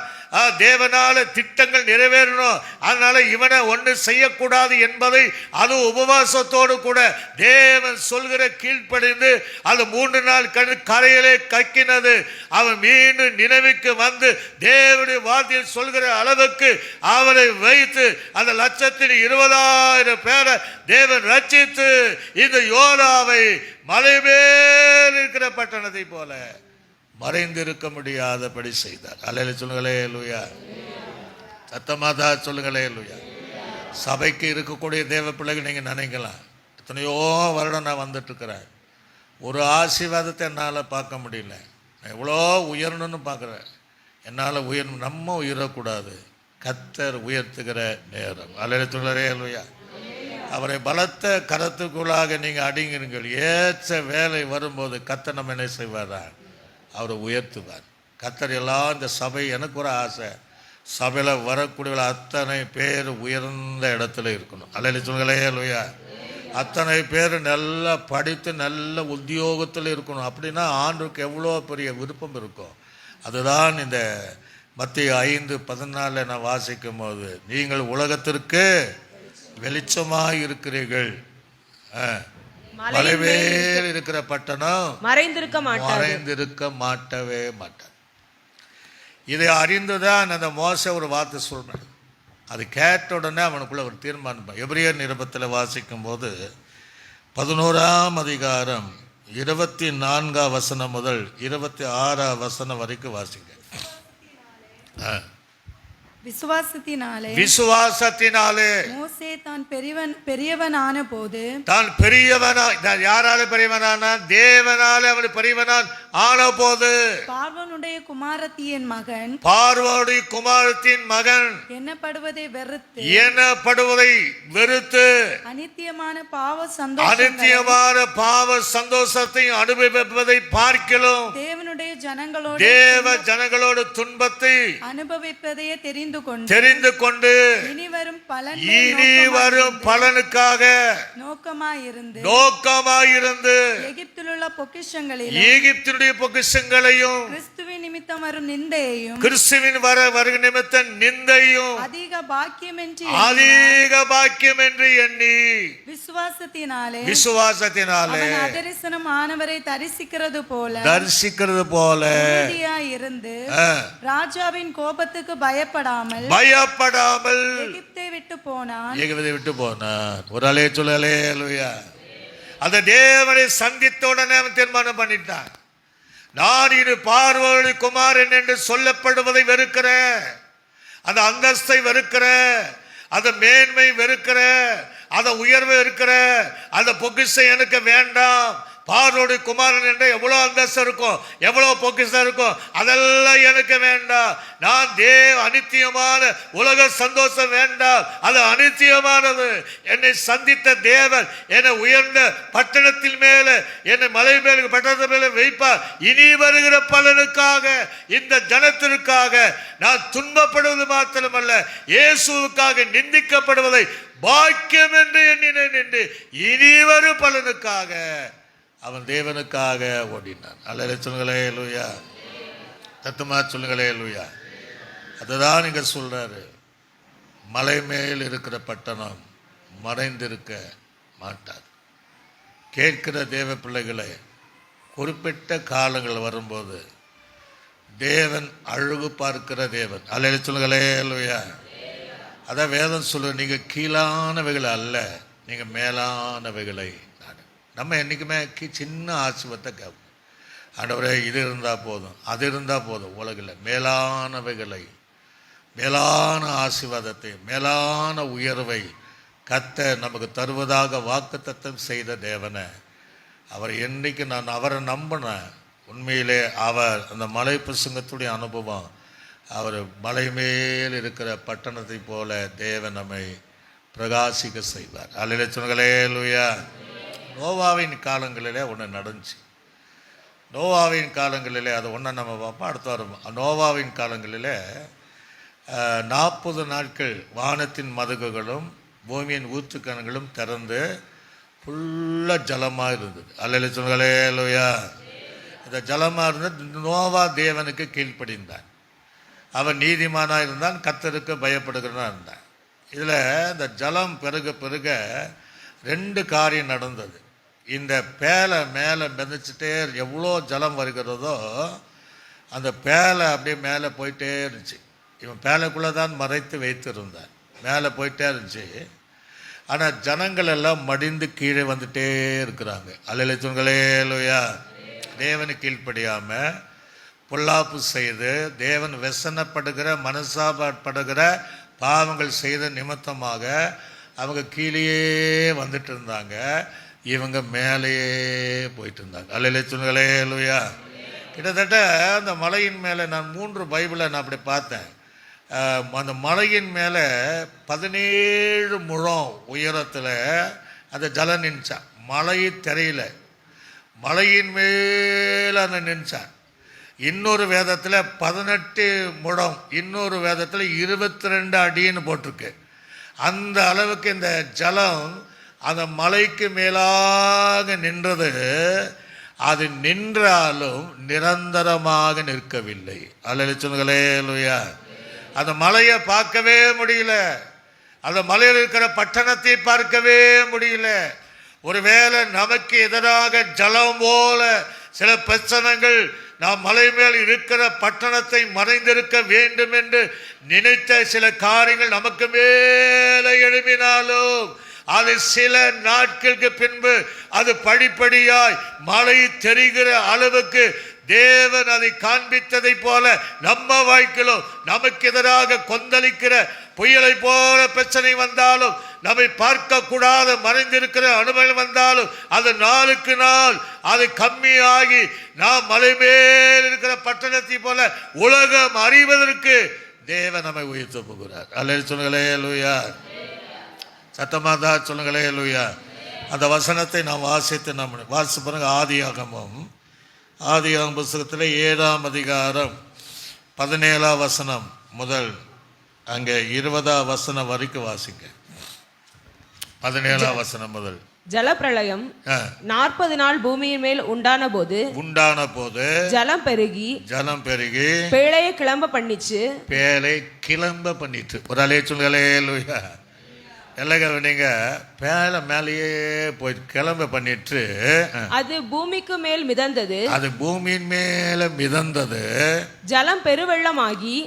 Speaker 1: தேவனால திட்டங்கள் நிறைவேறணும். அதனால இவனை ஒன்று செய்யக்கூடாது என்பதை அது உபவாசத்தோடு கூட தேவன் சொல்கிற கீழ்ப்படிந்து அது 3 நாள் கரையிலே கக்கினது. அவன் மீண்டும் நினைவுக்கு வந்து தேவனுடைய வார்த்தையில் சொல்கிற அளவுக்கு அவனை வைத்து அந்த 1,20,000 பேரை தேவன் ரட்சித்து இந்த யோனாவை மலை மேல் இருக்கிற பட்டணத்தை போல மறைந்திருக்க முடியாதபடி செய்தார். அல்லேலூயா சொல்லுங்களே லூயா. சத்தமாதா சொல்லுங்களே லூயா. சபைக்கு இருக்கக்கூடிய தேவ பிள்ளைகள் நீங்கள் நினைக்கலாம், எத்தனையோ வருடம் நான் வந்துட்டுருக்கிறேன், ஒரு ஆசீர்வாதத்தை என்னால் பார்க்க முடியல, நான் எவ்வளோ உயரணும்னு பார்க்குறேன், என்னால் நம்ம உயரக்கூடாது. கர்த்தர் உயர்த்துகிற நேரம். அல்லேலூயா சொல்லுங்களே லூயா. அவரை பலத்த கரத்துக்குள்ளாக நீங்கள் அடங்கிருங்கள். ஏற்ற வேலை வரும்போது கர்த்தர் நம்ம என்ன செய்வாரா? அவரை உயர்த்துவார். கர்த்தர் எல்லாம் இந்த சபை, எனக்கு ஒரு ஆசை, சபையில் வரக்கூடிய அத்தனை பேர் உயர்ந்த இடத்துல இருக்கணும். அல்லேலூயா சொல்லுங்களே லூயா. அத்தனை பேர் நல்லா படித்து நல்ல உத்தியோகத்தில் இருக்கணும். அப்படின்னா ஆண்டுக்கு எவ்வளோ பெரிய விருப்பம் இருக்கும். அதுதான் இந்த மத்தேயு 5:14 நான் வாசிக்கும் போது, நீங்கள் உலகத்திற்கு வெளிச்சமாக இருக்கிறீர்கள், மலைமேல் இருக்கிற பட்டணம் மறைந்திருக்க மாட்டவே மாட்டார். இதை அறிந்துதான் அந்த மோசே ஒரு வார்த்தை சொல்றான். அது கேட்ட உடனே அவனுக்குள்ள ஒரு தீர்மானம். எபிரேயர் நிருபத்தில் வாசிக்கும் போது 11ஆம் அதிகாரம் 24ஆம் வசனம் முதல் 26ஆம் வசனம் வரைக்கும் வாசிங்க.
Speaker 3: விசுவாசத்தினாலே
Speaker 2: மோசே தான்
Speaker 3: பெரியவனான போது
Speaker 1: யாரால பெரியவனான? தேவனால அவன் பெரியவனான் ஆன போது
Speaker 3: பார்வோனுடைய குமாரத்தியின் மகன் எண்ணப்படுவதை
Speaker 1: வெறுத்து
Speaker 3: அநித்தியமான
Speaker 1: பாவ சந்தோஷத்தை அனுபவிப்பதை பார்க்கலாம். தேவ ஜனங்களோடு துன்பத்தை
Speaker 3: அனுபவிப்பதையே
Speaker 1: தெரிந்து கொண்டு
Speaker 3: இனி வரும்
Speaker 1: பலனுக்காக நோக்கமாயிருந்து
Speaker 3: எகிப்திலுள்ள
Speaker 1: பொக்கிஷங்களையும்
Speaker 3: கிறிஸ்துவின் நிமித்தம் வரும் நிந்தையையும் அதிக
Speaker 1: பாக்கியம் என்று எண்ணி
Speaker 3: விசுவாசத்தினாலே
Speaker 1: அதரிசனமானவரை
Speaker 3: தரிசிக்கிறது
Speaker 1: போல
Speaker 3: இருந்து ராஜாவின் கோபத்துக்கு பயப்படாமல் எகிப்தை விட்டு போனான்.
Speaker 1: ஒரு அலே சொல்லலே அந்த தேவனை சந்தித்த உடனே அவன் தீர்மானம் பண்ணிட்டான், நான் இது பார்வோனுடைய குமாரன் என்று சொல்லப்படுவதை வெறுக்கிறேன், அந்த அந்தஸ்தை வெறுக்கிறேன், அந்த மேன்மை வெறுக்கிறேன், அந்த உயர்வு இருக்கிற அந்த பொக்கிஷம் எனக்கு வேண்டாம். பார்வோடைய குமாரன் என்ற எவ்வளோ அந்தஸ்து இருக்கும், எவ்வளோ பொக்கிஷம் இருக்கும், அதெல்லாம் எனக்கு வேண்டாம். நான் அனித்தியமான உலக சந்தோஷம் வேண்டாம், அது அனித்தியமானது. என்னை சந்தித்த தேவன் என்னை உயர்ந்த பட்டணத்தின் மேலே, என்னை மலை மேலே பட்டணத்தின் மேலே வைப்பார். இனி வருகிற பலனுக்காக, இந்த ஜனத்திற்காக நான் துன்பப்படுவது மாத்திரமல்ல, இயேசுவுக்காக நிந்திக்கப்படுவதை பாக்கியம் என்று எண்ணினேன் என்று இனி வரும் பலனுக்காக அவன் தேவனுக்காக ஓடினான். அல்லேலூயா சொல்லுங்களே, லூயா. தத்துமா சொல்லுங்களே, லூயா. அதுதான் இங்க சொல்றாரு. மலை மேல் இருக்கிற பட்டணம் மறைந்திருக்க மாட்டாது. கேட்கிற தேவ பிள்ளைகளை குறிப்பிட்ட காலங்கள் வரும்போது தேவன் அழகு பார்க்கிற தேவன். அல்லேலூயா சொல்லுங்களே, லூயா. அதான் வேதம் சொல்லுங்க, நீங்கள் கீழானவைகளை அல்ல, நீங்கள் மேலானவைகளை. நம்ம என்றைக்குமே சின்ன ஆசீர்வாதத்தை கேட்போம். ஆண்டவரே இது இருந்தால் போதும், அது இருந்தால் போதும். உலகில் மேலானவைகளை, மேலான ஆசீர்வாதத்தை, மேலான உயர்வை கர்த்தர் நமக்கு தருவதாக வாக்குத்தத்தம் செய்த தேவனை அவர் என்றைக்கு நான் அவரை நம்பினேன். உண்மையிலே அவர் அந்த மலை பிரசங்கத்துடைய அனுபவம், அவர் மலை மேல் இருக்கிற பட்டணத்தை போல தேவன் நம்மை பிரகாசிக்க செய்வார். அல்லேலூயா சொல்லுங்களே, லூயா. நோவாவின் காலங்களிலே ஒன்று நடந்துச்சு. நோவாவின் காலங்களிலே அது ஒன்றை நம்ம பார்ப்போம், அடுத்த வரும். நோவாவின் காலங்களிலே 40 நாட்கள் வானத்தின் மதகுகளும் பூமியின் ஊற்றுக்கண்களும் திறந்து ஃபுல்லாக ஜலமாக இருந்தது. அல்லேலூயா சொல்லுங்களே, லூயா. இந்த ஜலமாக இருந்தது. நோவா தேவனுக்கு கீழ்ப்படிந்தான். அவன் நீதிமானாக இருந்தான், கர்த்தருக்கு பயப்படுகிறனா இருந்தான். இதில் இந்த ஜலம் பெருக பெருக 2 காரியம் நடந்தது. இந்த பேலை மேலே மிதச்சிட்டே, எவ்வளோ ஜலம் வருகிறதோ அந்த பேலை அப்படியே மேலே போயிட்டே இருந்துச்சு. இவன் பேலைக்குள்ளே தான் மறைத்து வைத்திருந்தான், மேலே போயிட்டே இருந்துச்சு. ஆனால் ஜனங்கள் எல்லாம் மடிந்து கீழே வந்துட்டே இருக்கிறாங்க. அல்லேலூயா சொல்லுங்களே, லூயா. தேவனுக்கு கீழ்ப்படியாமல் பொல்லாப்பு செய்து தேவன் வெசனப்படுகிற மனசாபப்படுகிற பாவங்கள் செய்த நிமித்தமாக அவங்க கீழேயே வந்துட்டு இருந்தாங்க, இவங்க மேலேயே போயிட்டு இருந்தாங்க. அல்லேலூயா சொல்லுங்களே, லூயா. கிட்டத்தட்ட அந்த மலையின் மேலே நான் 3 பைபிளை நான் அப்படி பார்த்தேன். அந்த மலையின் மேலே 17 முழம் உயரத்தில் அந்த ஜலம் நின்றான். மலை தெரியல, மலையின் மேலே அந்த நின்றான். இன்னொரு வேதத்தில் 18 முழம், இன்னொரு வேதத்தில் 22 அடின்னு போட்டிருக்கு. அந்த அளவுக்கு இந்த ஜலம் அந்த மலைக்கு மேலாக நின்றது. அது நின்றாலும் நிரந்தரமாக நிற்கவில்லை. அல்லேலூயா சொல்லுங்களே, லூயா. அந்த மலையை பார்க்கவே முடியல, அந்த மலையில் இருக்கிற பட்டணத்தை பார்க்கவே முடியல. ஒருவேளை நமக்கு எதிராக ஜலம் போல சில பிரச்சனைகள் நாம் மலை மேல் இருக்கிற பட்டணத்தை மறைந்திருக்க வேண்டும் என்று நினைத்த சில காரியங்கள் நமக்கு மேலே எழுப்பினாலும் அது சில நாட்களுக்கு பின்பு அது படிப்படியாய் மலை தெரிகிற அளவுக்கு தேவன் அதை காண்பித்ததை போல நம்ம வாழ்க்கையிலும் நமக்கு எதிராக கொந்தளிக்கிற புயலை போல பிரச்சனை வந்தாலும், நம்மை பார்க்க கூடாத மறைந்திருக்கிற அனுபவம் வந்தாலும், அது நாளுக்கு நாள் அது கம்மியாகி நாம் மலை மேல் இருக்கிற பட்டணத்தை போல உலகம் அறிவதற்கு தேவன் நம்மை உயர்த்த போகிறார். அல்லேலூயா சொல்லுங்களே, லூயா. சத்தமாக தான் சொல்லுங்களே, லூயா. அந்த வசனத்தை நாம் வாசித்து வாசித்து பாருங்க. ஆதியாகமம் புத்தகத்தில் 7ஆம் அதிகாரம் 17ஆம் வசனம் முதல் அங்கே 20ஆம் வசனம் வரைக்கும் வாசிங்க. 17ஆம் வசனம் முதல்.
Speaker 4: ஜலப்பிரளயம் 40 நாள் பூமியின் மேல் உண்டான போது ஜலம் பெருகி பேழையை கிளம்ப பண்ணிச்சு.
Speaker 1: ஒரு அலைய சொல்லுங்களே, லூயா. எல்லாம் நீங்க பேலை மேலேயே போய் கிளம்ப பண்ணிட்டு
Speaker 4: அது பூமிக்கு மேல் மிதந்தது.
Speaker 1: அது பூமியின் மேல மிதந்தது.
Speaker 4: ஜலம் பெருவெள்ளமாகி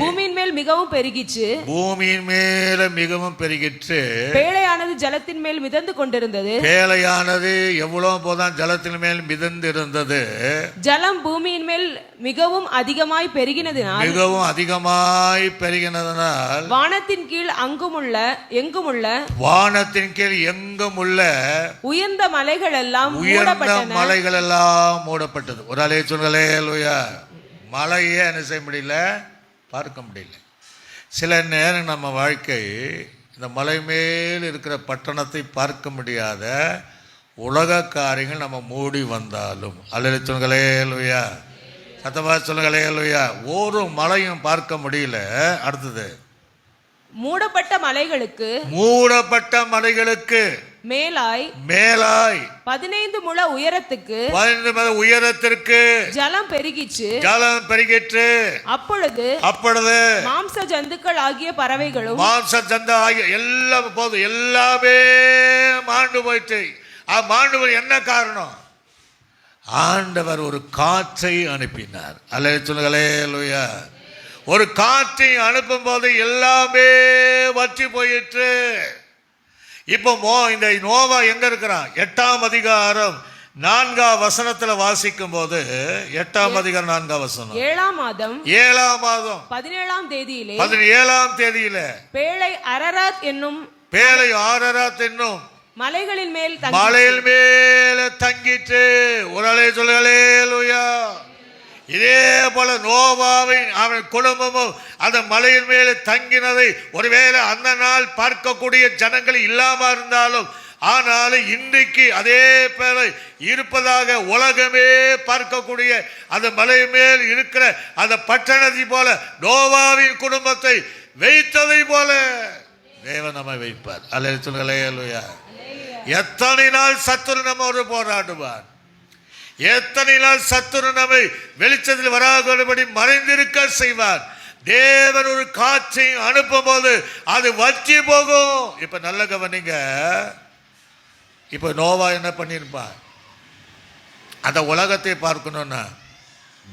Speaker 4: பூமியின் மேல் மிகவும் பெருகிச்சு. பேழையானது ஜலத்தின் மேல் மிதந்து கொண்டிருந்தது.
Speaker 1: பேழையானது எவ்வளவு போதான் ஜலத்தின் மேல் மிதந்து இருந்தது.
Speaker 4: ஜலம் பூமியின் மேல் மிகவும் அதிகமாய் பெருகினதினால்
Speaker 1: வானத்தின்
Speaker 4: கீழ் எங்குமுள்ள
Speaker 1: வானத்தின் கீழ் எங்கும் உள்ள
Speaker 4: உயர்ந்த மலைகள் எல்லாம்
Speaker 1: உயர்ந்த மலைகள் எல்லாம் மூடப்பட்டது. ஒரு அலைய சொல்களே அல்லேலூயா. மலையே என்ன செய்ய முடியல, பார்க்க முடியல. சில நேரம் நம்ம வாழ்க்கை இந்த மலை மேல் இருக்கிற பட்டணத்தை பார்க்க முடியாத உலக காரியங்கள் நம்ம மூடி வந்தாலும், அலைய சொல்களே அல்லேலூயா, சத்தமா சொல்களே அல்லேலூயா, ஒரு மலையும் பார்க்க முடியல. அடுத்தது,
Speaker 4: மூடப்பட்ட மலைகளுக்கு
Speaker 1: மேலாய்
Speaker 4: 15 முழ உயரத்துக்கு ஜலம் பெருகிற்று. அப்பொழுது மாம்ச ஜந்துக்கள் ஆகிய பறவைகளும்
Speaker 1: எல்லாம் போதும், எல்லாமே மாண்டு போயிட்டு. மாண்டு போய் என்ன காரணம்? ஆண்டவர் ஒரு காற்றை அனுப்பினார். அல்லேலூயா. ஒரு காற்றை அனுப்பும் போது எல்லாமே வற்றி போயிற்று. இப்போ இந்த நோவா எங்க இருக்கிறான்? 8ஆம் அதிகாரம் 4ஆம் வசனத்துல வாசிக்கும் போது, 8ஆம் அதிகாரம் 4ஆம் வசனம்,
Speaker 4: 7ஆம் மாதம்
Speaker 1: 17ஆம் தேதியில
Speaker 4: பேழை அரராத் என்னும் மலைகளின் மேல்
Speaker 1: தங்கிட்டு. ஒரு அலை சொல்லுங்களேலூயா. இதே போல நோவாவின் அவன் குடும்பமும் அந்த மலையின் மேலே தங்கினதை ஒருவேளை அந்த நாள் பார்க்கக்கூடிய ஜனங்கள் இல்லாம இருந்தாலும், ஆனாலும் இன்றைக்கு அதே பேர இருப்பதாக உலகமே பார்க்கக்கூடிய அந்த மலை மேல் இருக்கிற அந்த பட்டணத்தை போல நோவாவின் குடும்பத்தை வைத்ததை போல தேவன் நம்மை வைப்பார். அல்லேலூயா. எத்தனை நாள் சத்துரு நம்மோடு போராடுவார், எத்தனை நாள் சத்துரு நம்மை வெளிச்சத்தில் வராதபடி மறைந்திருக்க செய்வார். தேவன் ஒரு காற்றை அனுப்பும் போது அது வற்றி போகும். இப்ப நல்ல கவனிங்க. இப்ப நோவா என்ன பண்ணிருப்பார்? அந்த உலகத்தை பார்க்கணும்னா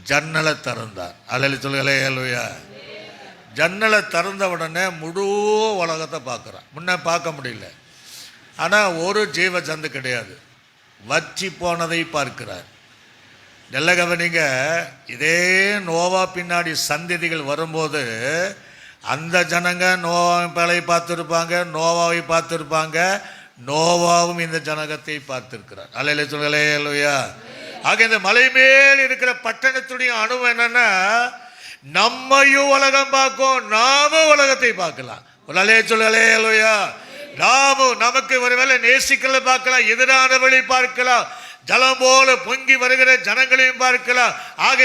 Speaker 1: ஜன்னலை திறந்தார். அல்லேலூயா. ஜன்னலை திறந்த உடனே முழு உலகத்தை பார்க்கிறான். முன்ன பார்க்க முடியல. ஆனா ஒரு ஜீவ ஜந்து கிடையாது, வற்றி போனதை பார்க்கிறார். நல்ல கவனிங்க. இதே நோவா பின்னாடி சந்ததிகள் வரும்போது அந்த ஜனங்க நோவாவின் பிழையை பார்த்துருப்பாங்க, நோவாவை பார்த்துருப்பாங்க, நோவாவும் இந்த ஜனகத்தை பார்த்திருக்கிறார். அல்லேலூயா. ஆக இந்த மலை மேல் இருக்கிற பட்டணத்துடைய அனுபவம் என்னன்னா, நம்மையும் உலகம் பார்க்கும், நாமும் உலகத்தை பார்க்கலாம். அல்லேலூயா. நாமும் நமக்கு ஒருவேளை நேசிக்கல பார்க்கலாம், எதிரான வழி பார்க்கலாம், ஜலம் போல பொங்கி வருகிற ஜனங்களையும் பார்க்கலாம். ஆக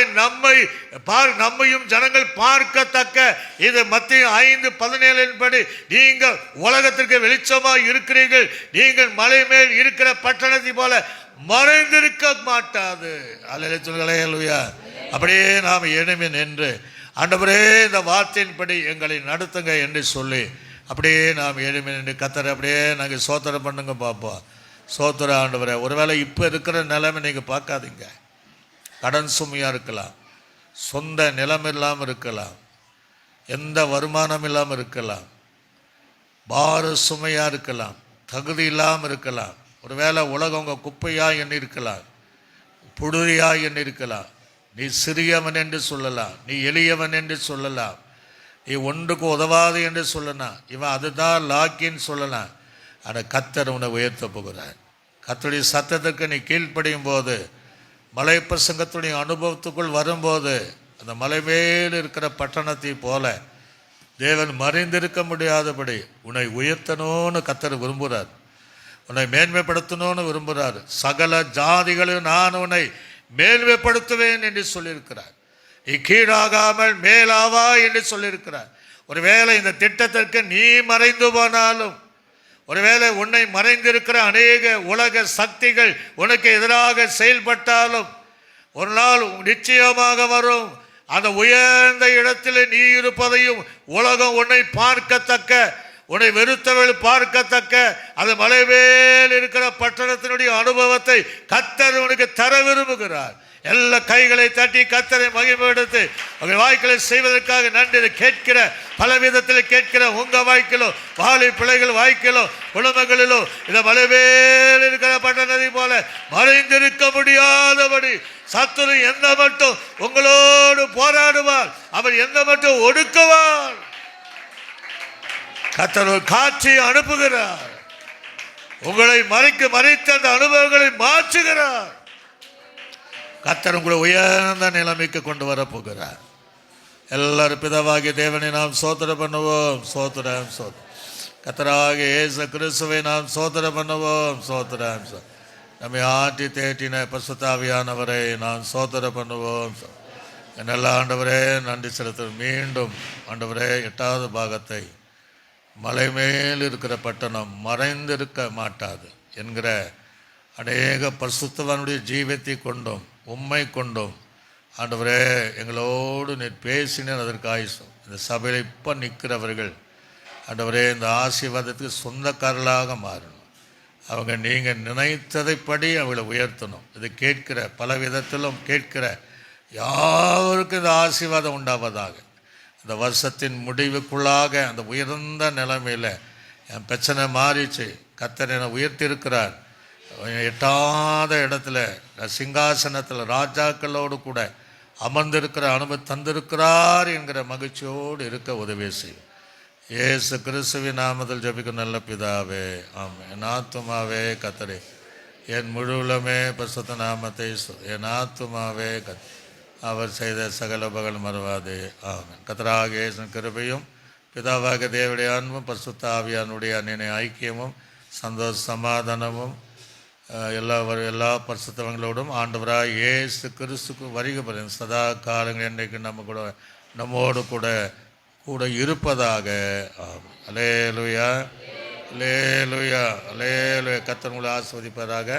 Speaker 1: நம்மையும் ஜனங்கள் பார்க்கத்தக்க இது மத்திய 5:17 படி நீங்கள் உலகத்திற்கு வெளிச்சமா இருக்கிறீர்கள், நீங்கள் மலை மேல் இருக்கிற பட்டணத்தை போல மறைந்திருக்க மாட்டாது. அல்லேலூயா. அப்படியே நாம் எழும்பி நின்று, ஆண்டவரே இந்த வார்த்தையின்படி எங்களை நடத்துங்க என்று சொல்லி அப்படியே நாம் எழும்பி நின்று கர்த்தரை அப்படியே நாங்கள் சோத்திரம் பண்ணுங்க பார்ப்போம். சோத்திர ஆண்டவரே. ஒருவேளை இப்போ இருக்கிற நிலைமை நீங்கள் பார்க்காதீங்க. கடன் சுமையாக இருக்கலாம், சொந்த நிலம் இல்லாமல் இருக்கலாம், எந்த வருமானம் இல்லாமல் இருக்கலாம், பார சுமையாக இருக்கலாம், தகுதி இல்லாமல் இருக்கலாம். ஒருவேளை உலகம் உங்கள் குப்பையாக எண்ணி இருக்கலாம், புழுதியாக எண்ணி இருக்கலாம். நீ சிறியவன் என்று சொல்லலாம், நீ எளியவன் என்று சொல்லலாம், நீ ஒன்றுக்கு உதவாது என்று சொல்லலாம், இவன் அதுதான் லாக்கின்னு சொல்லலாம். ஆனால் கர்த்தர் உன்னை உயர்த்த போகிறார். கர்த்தருடைய சத்தத்துக்கு நீ கீழ்ப்படியும் போது, மலை பிரசங்கத்துடைய அனுபவத்துக்குள் வரும்போது, அந்த மலை மேல் இருக்கிற பட்டணத்தை போல தேவன் மறைந்திருக்க முடியாதபடி உன்னை உயர்த்தணும்னு கர்த்தர் விரும்புகிறார், உன்னை மேன்மைப்படுத்தணும்னு விரும்புகிறார். சகல ஜாதிகளையும் நான் உன்னை மேன்மைப்படுத்துவேன் என்று சொல்லியிருக்கிறார். கீழாகாமல் மேலாவா என்று சொல்லியிருக்கிறார். ஒருவேளை இந்த திட்டத்திற்கு நீ மறைந்து போனாலும், ஒருவேளை உன்னை மறைந்திருக்கிற அநேக உலக சக்திகள் உனக்கு எதிராக செயல்பட்டாலும், ஒரு நாள் நிச்சயமாக வரும். அந்த உயர்ந்த இடத்தில் நீ இருப்பதையும் உலகம் உன்னை பார்க்கத்தக்க, உன்னை வெறுத்தவள் பார்க்கத்தக்க அந்த மலைவேல் இருக்கிற பட்டணத்தினுடைய அனுபவத்தை கர்த்தர் உனக்கு தர விரும்புகிறார். எல்லா கைகளை தட்டி கர்த்தரை மகிமைப்படுத்தி உங்கள் வாய்க்களை செய்வதற்காக நன்றி. கேட்கிற பல விதத்தில் கேட்கிற உங்க வாய்க்கிலோ, வாழை பிள்ளைகள் வாய்க்கிலோ, குடும்பங்களிலோ இந்த மலைவேல் இருக்கிற பட்டணத்தை போல மறைந்திருக்க முடியாதபடி சத்துரு எந்த மட்டும் உங்களோடு போராடுவார், அவர் எந்த மட்டும் ஒடுக்குவார். கர்த்தர் ஒரு காட்சியை அனுப்புகிறார். உங்களை மறைத்த அந்த அனுபவங்களை மாற்றுகிறார். கர்த்தர் உங்களை உயர்ந்த நிலைமைக்கு கொண்டு வர போகிறார். எல்லாரும் பிதாவாகிய தேவனை நாம் சோத்திரம் பண்ணுவோம். சோத்திரம் சோத்திரம். கர்த்தராகிய இயேசு கிறிஸ்துவை நாம் சோத்திரம் பண்ணுவோம். சோத்திரம் சோத்திரம். நம்மை ஆற்றி தேற்றின பரிசுத்தாவியானவரை நாம் சோத்திரம் பண்ணுவோம். நல்ல ஆண்டவரே நன்றி செலுத்தும். மீண்டும் ஆண்டவரே 8வது பாகத்தை மலை மேல் இருக்கிற பட்டணம் மறைந்திருக்க மாட்டாது என்கிற அநேக பரிசுத்தவானுடைய ஜீவத்தை கொண்டும் உம்மை கொண்டும் ஆண்டவரே எங்களோடு நீர் பேசினேன். அதற்கு ஆயுசம் இந்த சபையில் இப்போ நிற்கிறவர்கள் ஆண்டவரே இந்த ஆசீர்வாதத்துக்கு சொந்தக்காரர்களாக மாறணும். அவங்க நீங்கள் நினைத்ததைப்படி அவளை உயர்த்தணும். இது கேட்கிற பல விதத்திலும் கேட்கிற யாருக்கும் இந்த ஆசீர்வாதம் உண்டாவதாக. இந்த வருஷத்தின் முடிவுக்குள்ளாக அந்த உயர்ந்த நிலைமையில் என் பிரச்சனை மாறிச்சு. கர்த்தர் என்னை உயர்த்தியிருக்கிறார். எட்டாத இடத்துல சிங்காசனத்தில் ராஜாக்களோடு கூட அமர்ந்திருக்கிற அனுபவம் தந்திருக்கிறார் என்கிற மகிழ்ச்சியோடு இருக்க உதவி செய்யும். இயேசு கிறிஸ்துவின் நாமத்தில் ஜெபிக்கும் நல்ல பிதாவே, ஆமென். என் ஆத்துமாவே கர்த்தரே, என் முழுவலுமே பரிசுத்த நாமத்தை என் ஆத்துமாவே அவர் செய்த சகல உபகாரம் மறவாதே, ஆமென். கர்த்தராகிய இயேசுவின் கிருபையும் பிதாவாகிய தேவனுடைய அன்பும் பரிசுத்த ஆவியானுடைய அன்னை ஐக்கியமும் சந்தோஷ சமாதானமும் எல்லா பரிசுத்தவங்களோடும் ஆண்டவராக இயேசு கிறிஸ்துக்கு வருகை சதா காலங்கள் என்றைக்கு நம்மோடு கூட இருப்பதாக. அல்லேலூயா, அல்லேலூயா, அல்லேலூயா. கர்த்தர் உங்களை ஆசீர்வதிப்பதாக.